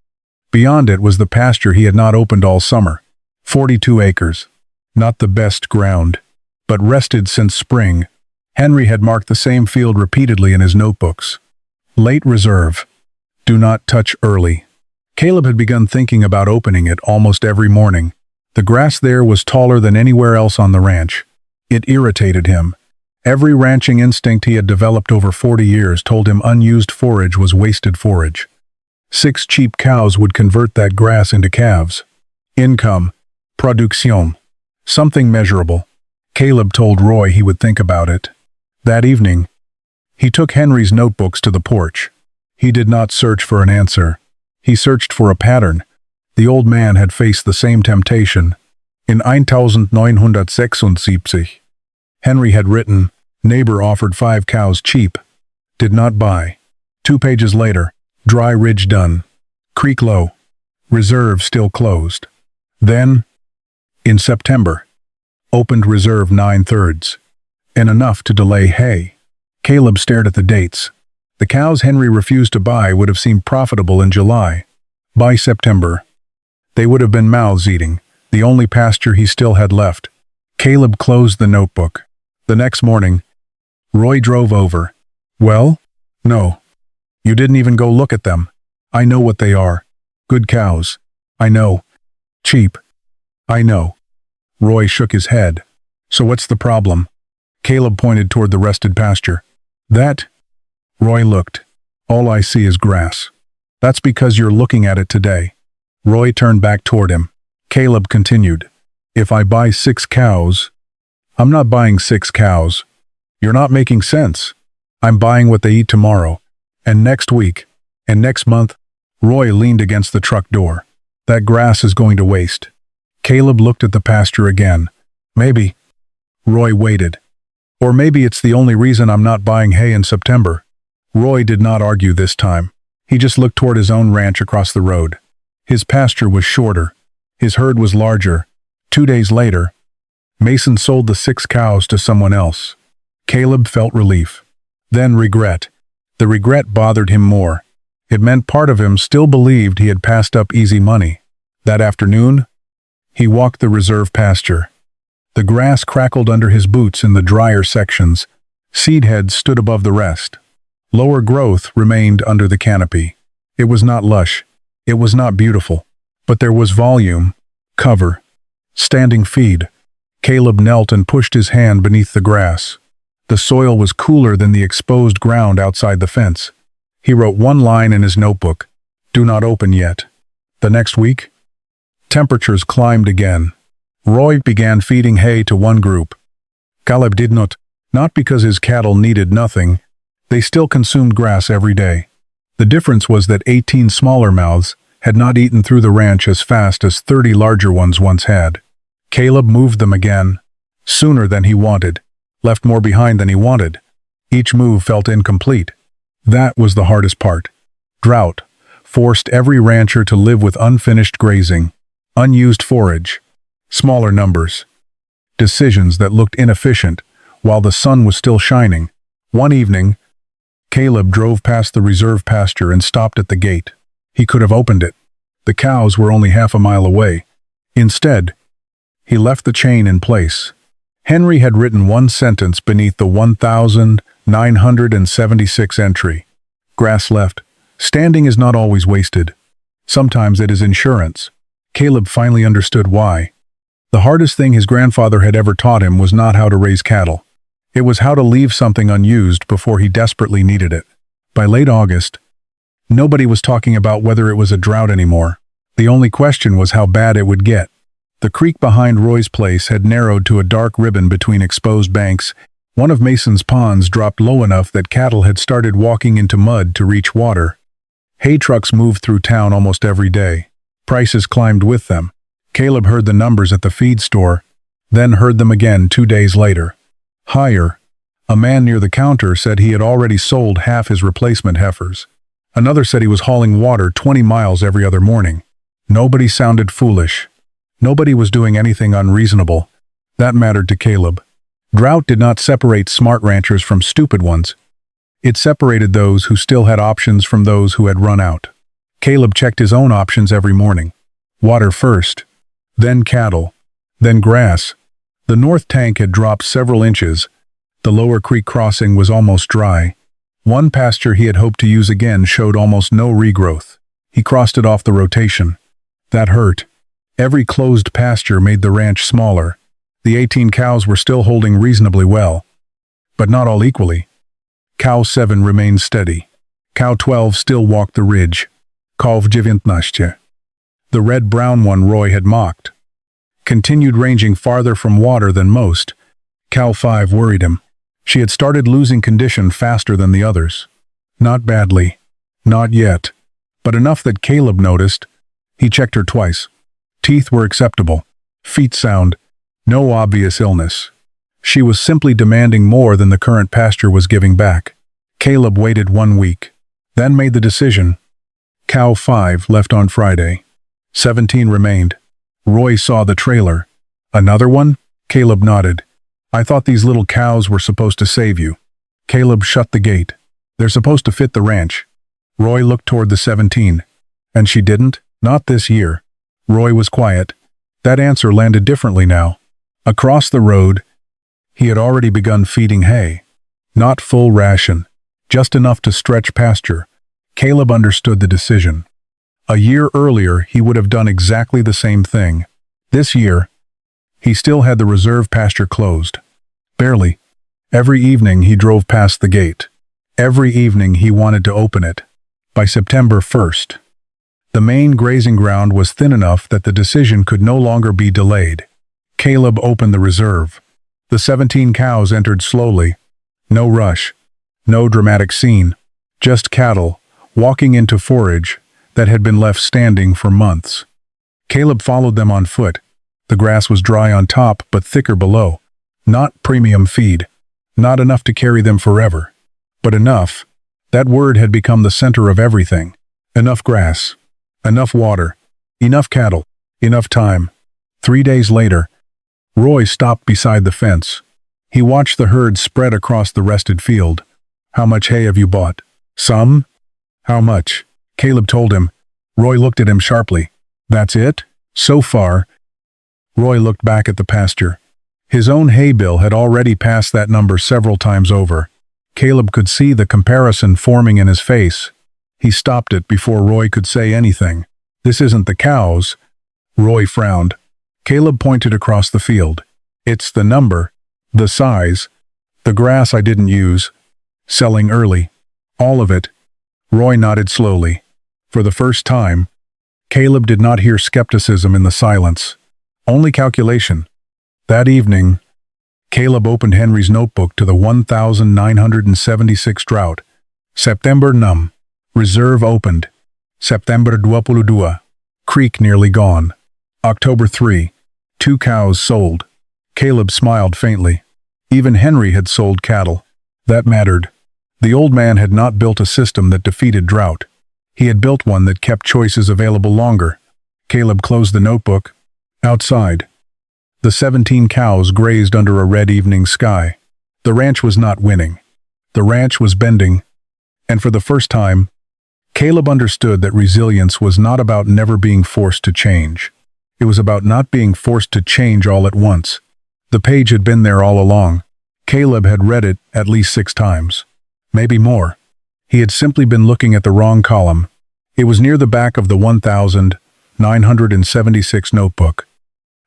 Beyond it was the pasture he had not opened all summer. 42 acres. Not the best ground, but rested since spring. Henry had marked the same field repeatedly in his notebooks. Late reserve. Do not touch early. Caleb had begun thinking about opening it almost every morning. The grass there was taller than anywhere else on the ranch. It irritated him. Every ranching instinct he had developed over 40 years told him unused forage was wasted forage. 6 cheap cows would convert that grass into calves. Income. Production. Something measurable. Caleb told Roy he would think about it. That evening, he took Henry's notebooks to the porch. He did not search for an answer. He searched for a pattern. The old man had faced the same temptation. In 1976, Henry had written, "Neighbor offered 5 cows cheap. Did not buy." 2 pages later, dry ridge done. Creek low. Reserve still closed. Then, in September, opened reserve 9/3. And enough to delay hay. Caleb stared at the dates. The cows Henry refused to buy would have seemed profitable in July. By September, they would have been mouths eating, the only pasture he still had left. Caleb closed the notebook. The next morning, Roy drove over. "Well? No. You didn't even go look at them. I know what they are. Good cows. I know. Cheap. I know." Roy shook his head. "So what's the problem?" Caleb pointed toward the rested pasture. "That?" Roy looked. "All I see is grass." "That's because you're looking at it today." Roy turned back toward him. Caleb continued. "If I buy 6 cows, I'm not buying 6 cows. You're not making sense. I'm buying what they eat tomorrow, and next week, and next month." Roy leaned against the truck door. "That grass is going to waste." Caleb looked at the pasture again. "Maybe." Roy waited. "Or maybe it's the only reason I'm not buying hay in September." Roy did not argue this time. He just looked toward his own ranch across the road. His pasture was shorter. His herd was larger. 2 days later, Mason sold the 6 cows to someone else. Caleb felt relief. Then regret. The regret bothered him more. It meant part of him still believed he had passed up easy money. That afternoon, he walked the reserve pasture. The grass crackled under his boots in the drier sections. Seed heads stood above the rest. Lower growth remained under the canopy. It was not lush. It was not beautiful. But there was volume, cover, standing feed. Caleb knelt and pushed his hand beneath the grass. The soil was cooler than the exposed ground outside the fence. He wrote one line in his notebook, "Do not open yet." The next week, temperatures climbed again. Roy began feeding hay to one group. Caleb did not because his cattle needed nothing. They still consumed grass every day. The difference was that 18 smaller mouths had not eaten through the ranch as fast as 30 larger ones once had. Caleb moved them again, sooner than he wanted, left more behind than he wanted. Each move felt incomplete. That was the hardest part. Drought forced every rancher to live with unfinished grazing, unused forage, smaller numbers, decisions that looked inefficient while the sun was still shining. One evening, Caleb drove past the reserve pasture and stopped at the gate. He could have opened it. The cows were only half a mile away. Instead, he left the chain in place. Henry had written one sentence beneath the 1976 entry. Grass left. Standing is not always wasted. Sometimes it is insurance. Caleb finally understood why. The hardest thing his grandfather had ever taught him was not how to raise cattle. It was how to leave something unused before he desperately needed it. By late August, nobody was talking about whether it was a drought anymore. The only question was how bad it would get. The creek behind Roy's place had narrowed to a dark ribbon between exposed banks. One of Mason's ponds dropped low enough that cattle had started walking into mud to reach water. Hay trucks moved through town almost every day. Prices climbed with them. Caleb heard the numbers at the feed store, then heard them again 2 days later. Higher. A man near the counter said he had already sold half his replacement heifers. Another said he was hauling water 20 miles every other morning. Nobody sounded foolish. Nobody was doing anything unreasonable. That mattered to Caleb. Drought did not separate smart ranchers from stupid ones. It separated those who still had options from those who had run out. Caleb checked his own options every morning. Water first, then cattle, then grass. The north tank had dropped several inches. The lower creek crossing was almost dry. One pasture he had hoped to use again showed almost no regrowth. He crossed it off the rotation. That hurt. Every closed pasture made the ranch smaller. The 18 cows were still holding reasonably well, but not all equally. Cow 7 remained steady. Cow 12 still walked the ridge. Calf 19. The red-brown one Roy had mocked continued ranging farther from water than most. Cow 5 worried him. She had started losing condition faster than the others. Not badly. Not yet. But enough that Caleb noticed. He checked her twice. Teeth were acceptable. Feet sound. No obvious illness. She was simply demanding more than the current pasture was giving back. Caleb waited 1 week, then made the decision. Cow 5 left on Friday. 17 remained. Roy saw the trailer. Another one? Caleb nodded. I thought these little cows were supposed to save you. Caleb shut the gate. They're supposed to fit the ranch. Roy looked toward the 17. And she didn't? Not this year. Roy was quiet. That answer landed differently now. Across the road, he had already begun feeding hay. Not full ration, just enough to stretch pasture. Caleb understood the decision. A year earlier, he would have done exactly the same thing. This year, he still had the reserve pasture closed. Barely. Every evening he drove past the gate. Every evening he wanted to open it. By September 1st, the main grazing ground was thin enough that the decision could no longer be delayed. Caleb opened the reserve. The 17 cows entered slowly. No rush. No dramatic scene. Just cattle, walking into forage that had been left standing for months. Caleb followed them on foot. The grass was dry on top but thicker below. Not premium feed. Not enough to carry them forever. But enough. That word had become the center of everything. Enough grass. Enough water. Enough cattle. Enough time. 3 days later, Roy stopped beside the fence. He watched the herd spread across the rested field. How much hay have you bought? Some? How much? Caleb told him. Roy looked at him sharply. That's it? So far. Roy looked back at the pasture. His own hay bill had already passed that number several times over. Caleb could see the comparison forming in his face. He stopped it before Roy could say anything. This isn't the cows. Roy frowned. Caleb pointed across the field. It's the number, the size, the grass I didn't use. Selling early. All of it. Roy nodded slowly. For the first time, Caleb did not hear skepticism in the silence. Only calculation. That evening, Caleb opened Henry's notebook to the 1976 drought. September num. Reserve opened. September 22. Creek nearly gone. October 3. 2 cows sold. Caleb smiled faintly. Even Henry had sold cattle. That mattered. The old man had not built a system that defeated drought. He had built one that kept choices available longer. Caleb closed the notebook. Outside, the 17 cows grazed under a red evening sky. The ranch was not winning. The ranch was bending. And for the first time, Caleb understood that resilience was not about never being forced to change. It was about not being forced to change all at once. The page had been there all along. Caleb had read it at least 6 times. Maybe more. He had simply been looking at the wrong column. It was near the back of the 1976 notebook,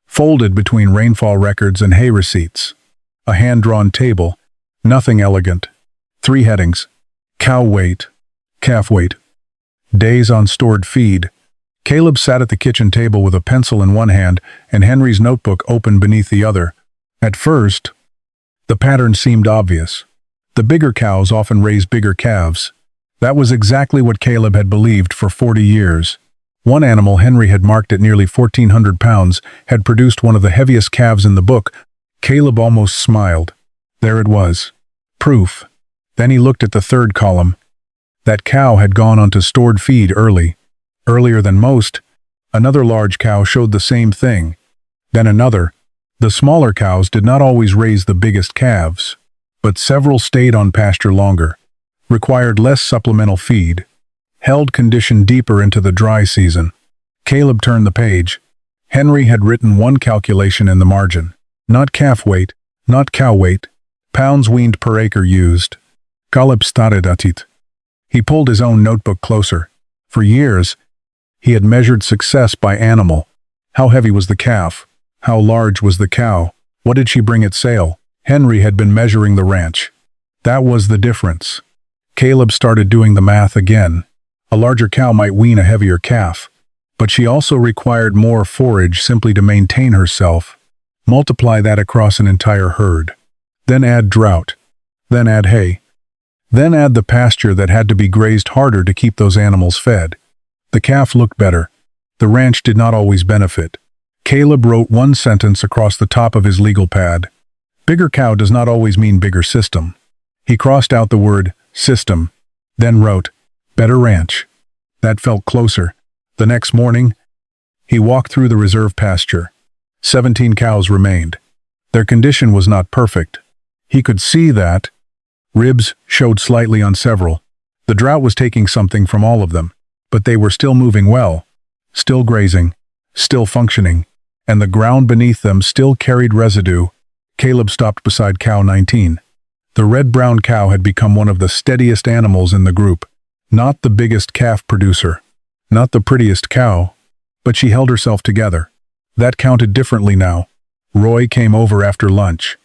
folded between rainfall records and hay receipts. A hand-drawn table, nothing elegant. 3 headings: cow weight, calf weight, days on stored feed. Caleb sat at the kitchen table with a pencil in one hand and Henry's notebook open beneath the other. At first, the pattern seemed obvious. The bigger cows often raise bigger calves. That was exactly what Caleb had believed for 40 years. One animal Henry had marked at nearly 1,400 pounds had produced one of the heaviest calves in the book. Caleb almost smiled. There it was. Proof. Then he looked at the 3rd column. That cow had gone onto stored feed early. Earlier than most. Another large cow showed the same thing. Then another. The smaller cows did not always raise the biggest calves, but several stayed on pasture longer, required less supplemental feed, held condition deeper into the dry season. Caleb turned the page. Henry had written one calculation in the margin. Not calf weight, not cow weight, pounds weaned per acre used. Caleb started at it. He pulled his own notebook closer. For years, he had measured success by animal, How heavy was the calf? How large was the cow? What did she bring at sale? Henry had been measuring the ranch. That was the difference. Caleb started doing the math again. A larger cow might wean a heavier calf, but she also required more forage simply to maintain herself. Multiply that across an entire herd. Then add drought. Then add hay. Then add the pasture that had to be grazed harder to keep those animals fed. The calf looked better. The ranch did not always benefit. Caleb wrote one sentence across the top of his legal pad. Bigger cow does not always mean bigger system. He crossed out the word system, then wrote, better ranch. That felt closer. The next morning, he walked through the reserve pasture. 17 cows remained. Their condition was not perfect. He could see that. Ribs showed slightly on several. The drought was taking something from all of them, but they were still moving well, still grazing, still functioning, and the ground beneath them still carried residue. Caleb stopped beside cow 19. The red-brown cow had become one of the steadiest animals in the group. Not the biggest calf producer, not the prettiest cow, but she held herself together. That counted differently now. Roy came over after lunch.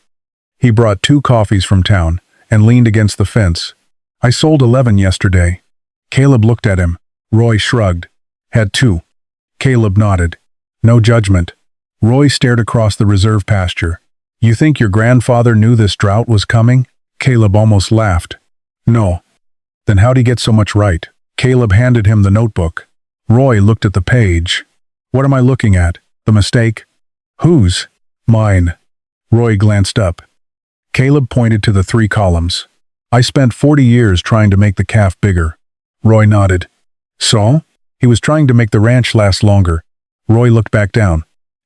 He brought 2 coffees from town and leaned against the fence. I sold 11 yesterday. Caleb looked at him. Roy shrugged. Had 2. Caleb nodded. No judgment. Roy stared across the reserve pasture. You think your grandfather knew this drought was coming? Caleb almost laughed. No. Then how'd he get so much right? Caleb handed him the notebook. Roy looked at the page. What am I looking at? The mistake? Whose? Mine. Roy glanced up. Caleb pointed to the 3 columns. I spent 40 years trying to make the calf bigger. Roy nodded. So? He was trying to make the ranch last longer. Roy looked back down.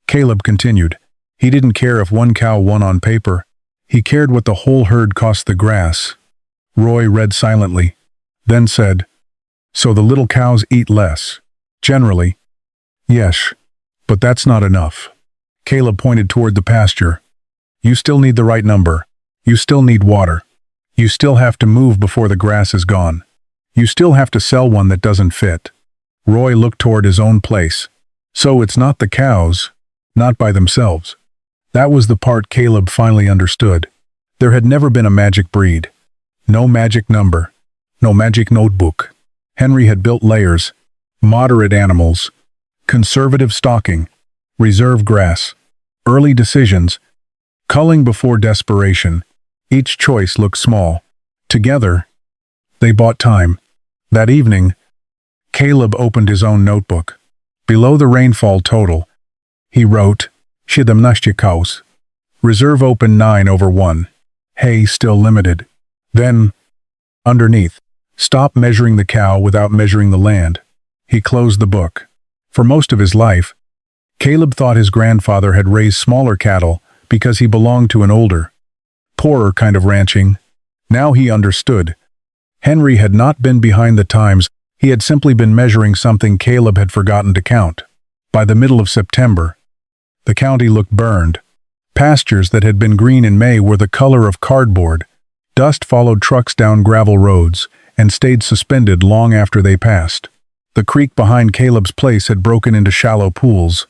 Caleb continued. He didn't care if 1 cow won on paper. He cared what the whole herd cost the grass. Roy read silently, then said, So the little cows eat less. Generally. Yes, but that's not enough. Caleb pointed toward the pasture. You still need the right number. You still need water. You still have to move before the grass is gone. You still have to sell one that doesn't fit. Roy looked toward his own place. So it's not the cows, not by themselves. That was the part Caleb finally understood. There had never been a magic breed. No magic number. No magic notebook. Henry had built layers. Moderate animals. Conservative stocking. Reserve grass. Early decisions. Culling before desperation. Each choice looked small. Together, they bought time. That evening, Caleb opened his own notebook. Below the rainfall total, he wrote, 17 cows. Reserve open 9/1. Hay still limited. Then, underneath, stop measuring the cow without measuring the land. He closed the book. For most of his life, Caleb thought his grandfather had raised smaller cattle because he belonged to an older, poorer kind of ranching. Now he understood. Henry had not been behind the times, he had simply been measuring something Caleb had forgotten to count. By the middle of September, the county looked burned. Pastures that had been green in May were the color of cardboard. Dust followed trucks down gravel roads and stayed suspended long after they passed. The creek behind Caleb's place had broken into shallow pools.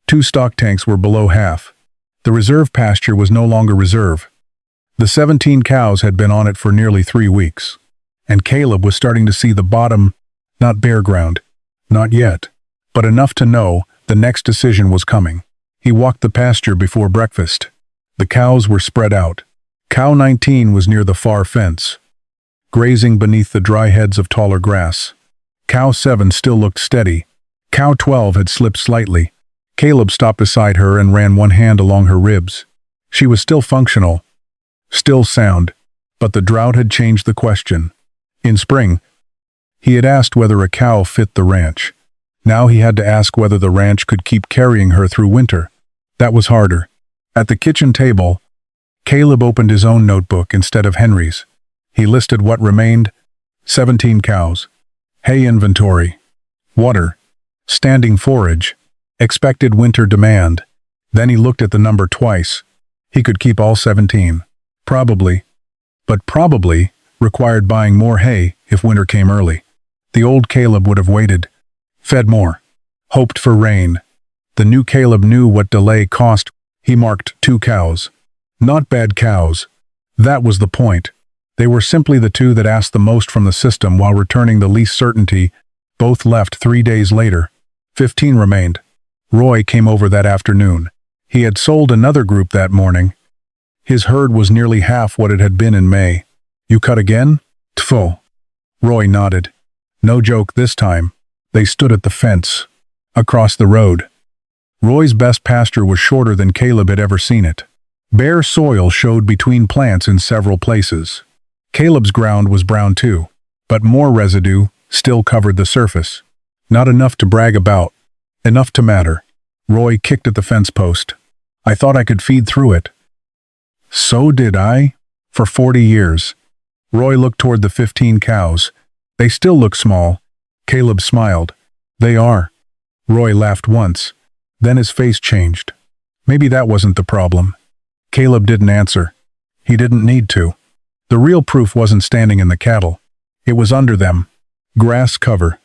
2 stock tanks were below half. The reserve pasture was no longer reserve. The 17 cows had been on it for nearly 3 weeks. And Caleb was starting to see the bottom, not bare ground. Not yet. But enough to know the next decision was coming. He walked the pasture before breakfast. The cows were spread out. Cow 19 was near the far fence, grazing beneath the dry heads of taller grass. Cow 7 still looked steady. Cow 12 had slipped slightly. Caleb stopped beside her and ran one hand along her ribs. She was still functional, still sound, but the drought had changed the question. In spring, he had asked whether a cow fit the ranch. Now he had to ask whether the ranch could keep carrying her through winter. That was harder. At the kitchen table, Caleb opened his own notebook instead of Henry's. He listed what remained: 17 cows, hay inventory, water, standing forage, expected winter demand. Then he looked at the number twice. He could keep all 17. Probably. But probably required buying more hay if winter came early. The old Caleb would have waited, fed more, hoped for rain. The new Caleb knew what delay cost. He marked 2 cows. Not bad cows. That was the point. They were simply the 2 that asked the most from the system while returning the least certainty. Both left 3 days later. 15 remained. Roy came over that afternoon. He had sold another group that morning. His herd was nearly half what it had been in May. You cut again? Tfo. Roy nodded. No joke this time. They stood at the fence. Across the road. Roy's best pasture was shorter than Caleb had ever seen it. Bare soil showed between plants in several places. Caleb's ground was brown too, but more residue still covered the surface. Not enough to brag about. Enough to matter. Roy kicked at the fence post. I thought I could feed through it. So did I. For 40 years. Roy looked toward the 15 cows. They still look small. Caleb smiled. They are. Roy laughed once. Then his face changed. Maybe that wasn't the problem. Caleb didn't answer. He didn't need to. The real proof wasn't standing in the cattle. It was under them. Grass cover.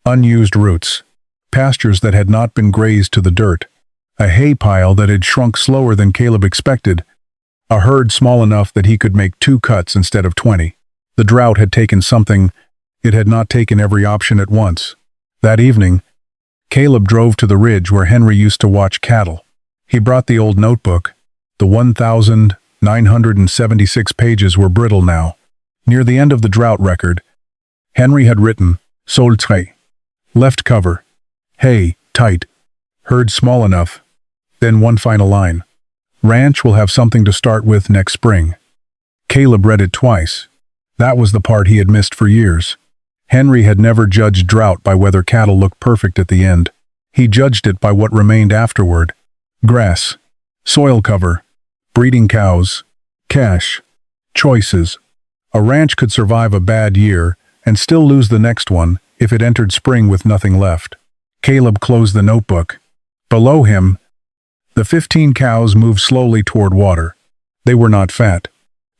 Unused roots. Pastures that had not been grazed to the dirt. A hay pile that had shrunk slower than Caleb expected. A herd small enough that he could make 2 cuts instead of 20. The drought had taken something. It had not taken every option at once. That evening, Caleb drove to the ridge where Henry used to watch cattle. He brought the old notebook. The 1,976 pages were brittle now. Near the end of the drought record, Henry had written, Sold tight. Left cover. Hay, tight. Herd small enough. Then one final line. Ranch will have something to start with next spring. Caleb read it twice. That was the part he had missed for years. Henry had never judged drought by whether cattle looked perfect at the end. He judged it by what remained afterward. Grass. Soil cover. Breeding cows. Cash. Choices. A ranch could survive a bad year and still lose the next one if it entered spring with nothing left. Caleb closed the notebook. Below him, the 15 cows moved slowly toward water. They were not fat.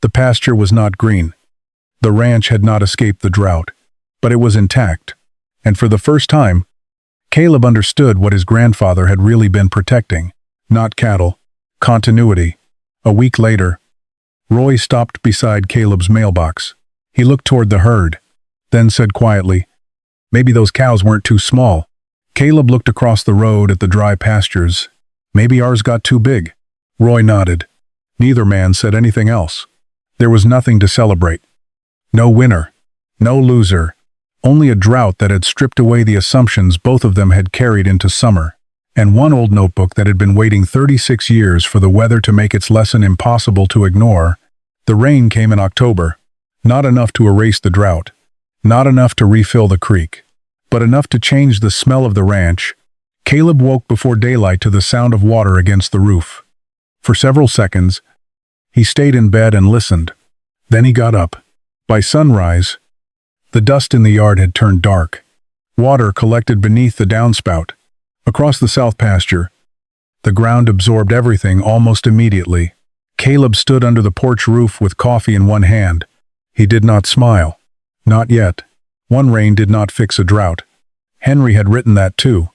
The pasture was not green. The ranch had not escaped the drought, but it was intact. And for the first time, Caleb understood what his grandfather had really been protecting. Not cattle. Continuity. A week later, Roy stopped beside Caleb's mailbox. He looked toward the herd, then said quietly, Maybe those cows weren't too small. Caleb looked across the road at the dry pastures. Maybe ours got too big. Roy nodded. Neither man said anything else. There was nothing to celebrate. No winner. No loser. Only a drought that had stripped away the assumptions both of them had carried into summer. And one old notebook that had been waiting 36 years for the weather to make its lesson impossible to ignore. The rain came in October. Not enough to erase the drought. Not enough to refill the creek. But enough to change the smell of the ranch. Caleb woke before daylight to the sound of water against the roof. For several seconds, he stayed in bed and listened. Then he got up. By sunrise, the dust in the yard had turned dark. Water collected beneath the downspout. Across the south pasture, the ground absorbed everything almost immediately. Caleb stood under the porch roof with coffee in one hand. He did not smile. Not yet. One rain did not fix a drought. Henry had written that too.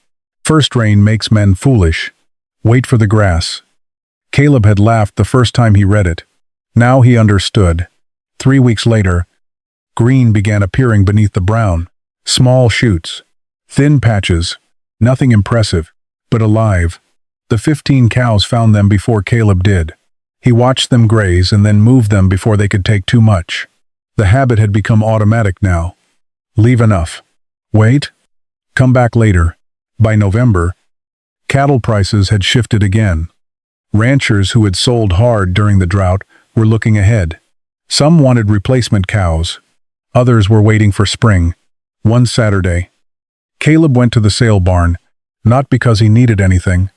First rain makes men foolish. Wait for the grass. Caleb had laughed the first time he read it. Now he understood. 3 weeks later, green began appearing beneath the brown. Small shoots. Thin patches. Nothing impressive, but alive. The 15 cows found them before Caleb did. He watched them graze and then moved them before they could take too much. The habit had become automatic now. Leave enough. Wait. Come back later. By November, cattle prices had shifted again. Ranchers who had sold hard during the drought were looking ahead. Some wanted replacement cows. Others were waiting for spring. One Saturday, Caleb went to the sale barn, not because he needed anything,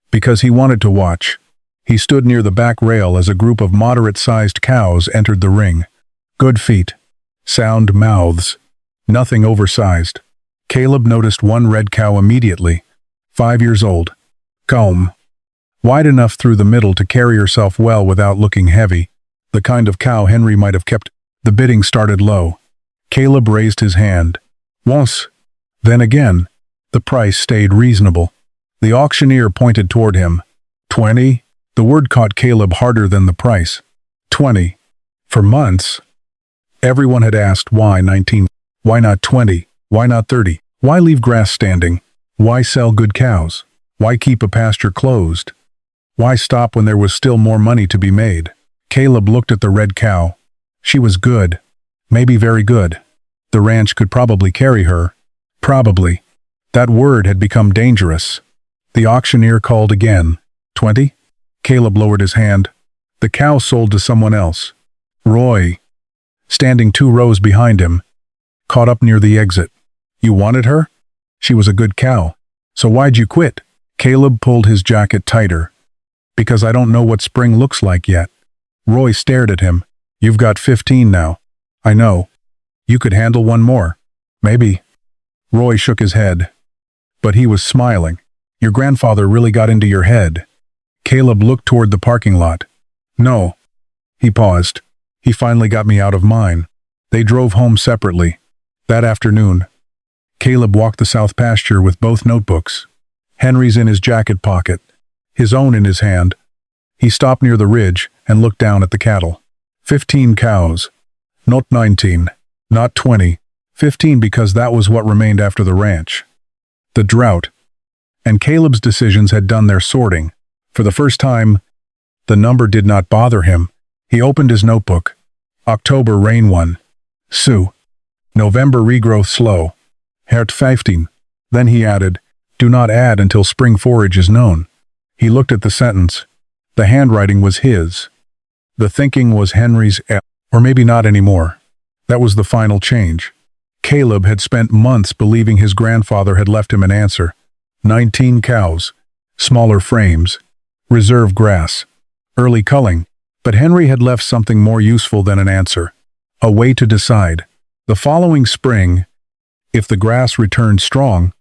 because he wanted to watch. He stood near the back rail as a group of moderate-sized cows entered the ring. Good feet. Sound mouths. Nothing oversized. Caleb noticed one red cow immediately. 5 years old. Calm. Wide enough through the middle to carry herself well without looking heavy. The kind of cow Henry might have kept. The bidding started low. Caleb raised his hand. Once. Then again. The price stayed reasonable. The auctioneer pointed toward him. 20? The word caught Caleb harder than the price. 20. For months, everyone had asked why 19. Why not 20? Why not 30? Why leave grass standing? Why sell good cows? Why keep a pasture closed? Why stop when there was still more money to be made? Caleb looked at the red cow. She was good. Maybe very good. The ranch could probably carry her. Probably. That word had become dangerous. The auctioneer called again. 20? Caleb lowered his hand. The cow sold to someone else. Roy, standing 2 rows behind him, caught up near the exit. You wanted her? She was a good cow. So why'd you quit? Caleb pulled his jacket tighter. Because I don't know what spring looks like yet. Roy stared at him. You've got 15 now. I know. You could handle one more. Maybe. Roy shook his head. But he was smiling. Your grandfather really got into your head. Caleb looked toward the parking lot. No. He paused. He finally got me out of mine. They drove home separately. That afternoon, Caleb walked the south pasture with both notebooks. Henry's in his jacket pocket, his own in his hand. He stopped near the ridge and looked down at the cattle. 15 cows. Not 19. Not 20. 15 because that was what remained after the ranch. The drought. And Caleb's decisions had done their sorting. For the first time, the number did not bother him. He opened his notebook. October rain 1. Sue. November regrowth slow. Hert 15. Then he added, do not add until spring forage is known. He looked at the sentence. The handwriting was his. The thinking was Henry's, or maybe not anymore. That was the final change. Caleb had spent months believing his grandfather had left him an answer. 19 cows. Smaller frames. Reserve grass. Early culling. But Henry had left something more useful than an answer. A way to decide. The following spring, if the grass returned strong,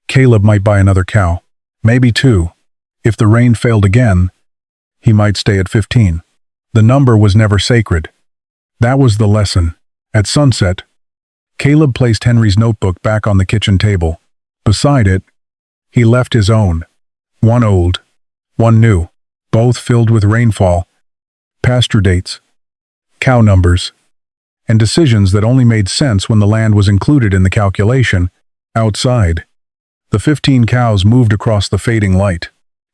Caleb might buy another cow. Maybe 2. If the rain failed again, he might stay at 15. The number was never sacred. That was the lesson. At sunset, Caleb placed Henry's notebook back on the kitchen table. Beside it, he left his own. One old, one new, both filled with rainfall, pasture dates, cow numbers, and decisions that only made sense when the land was included in the calculation. Outside, the 15 cows moved across the fading light.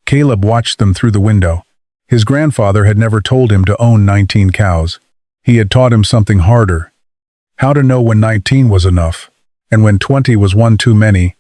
Caleb watched them through the window. His grandfather had never told him to own 19 cows. He had taught him something harder. How to know when 19 was enough, and when 20 was one too many.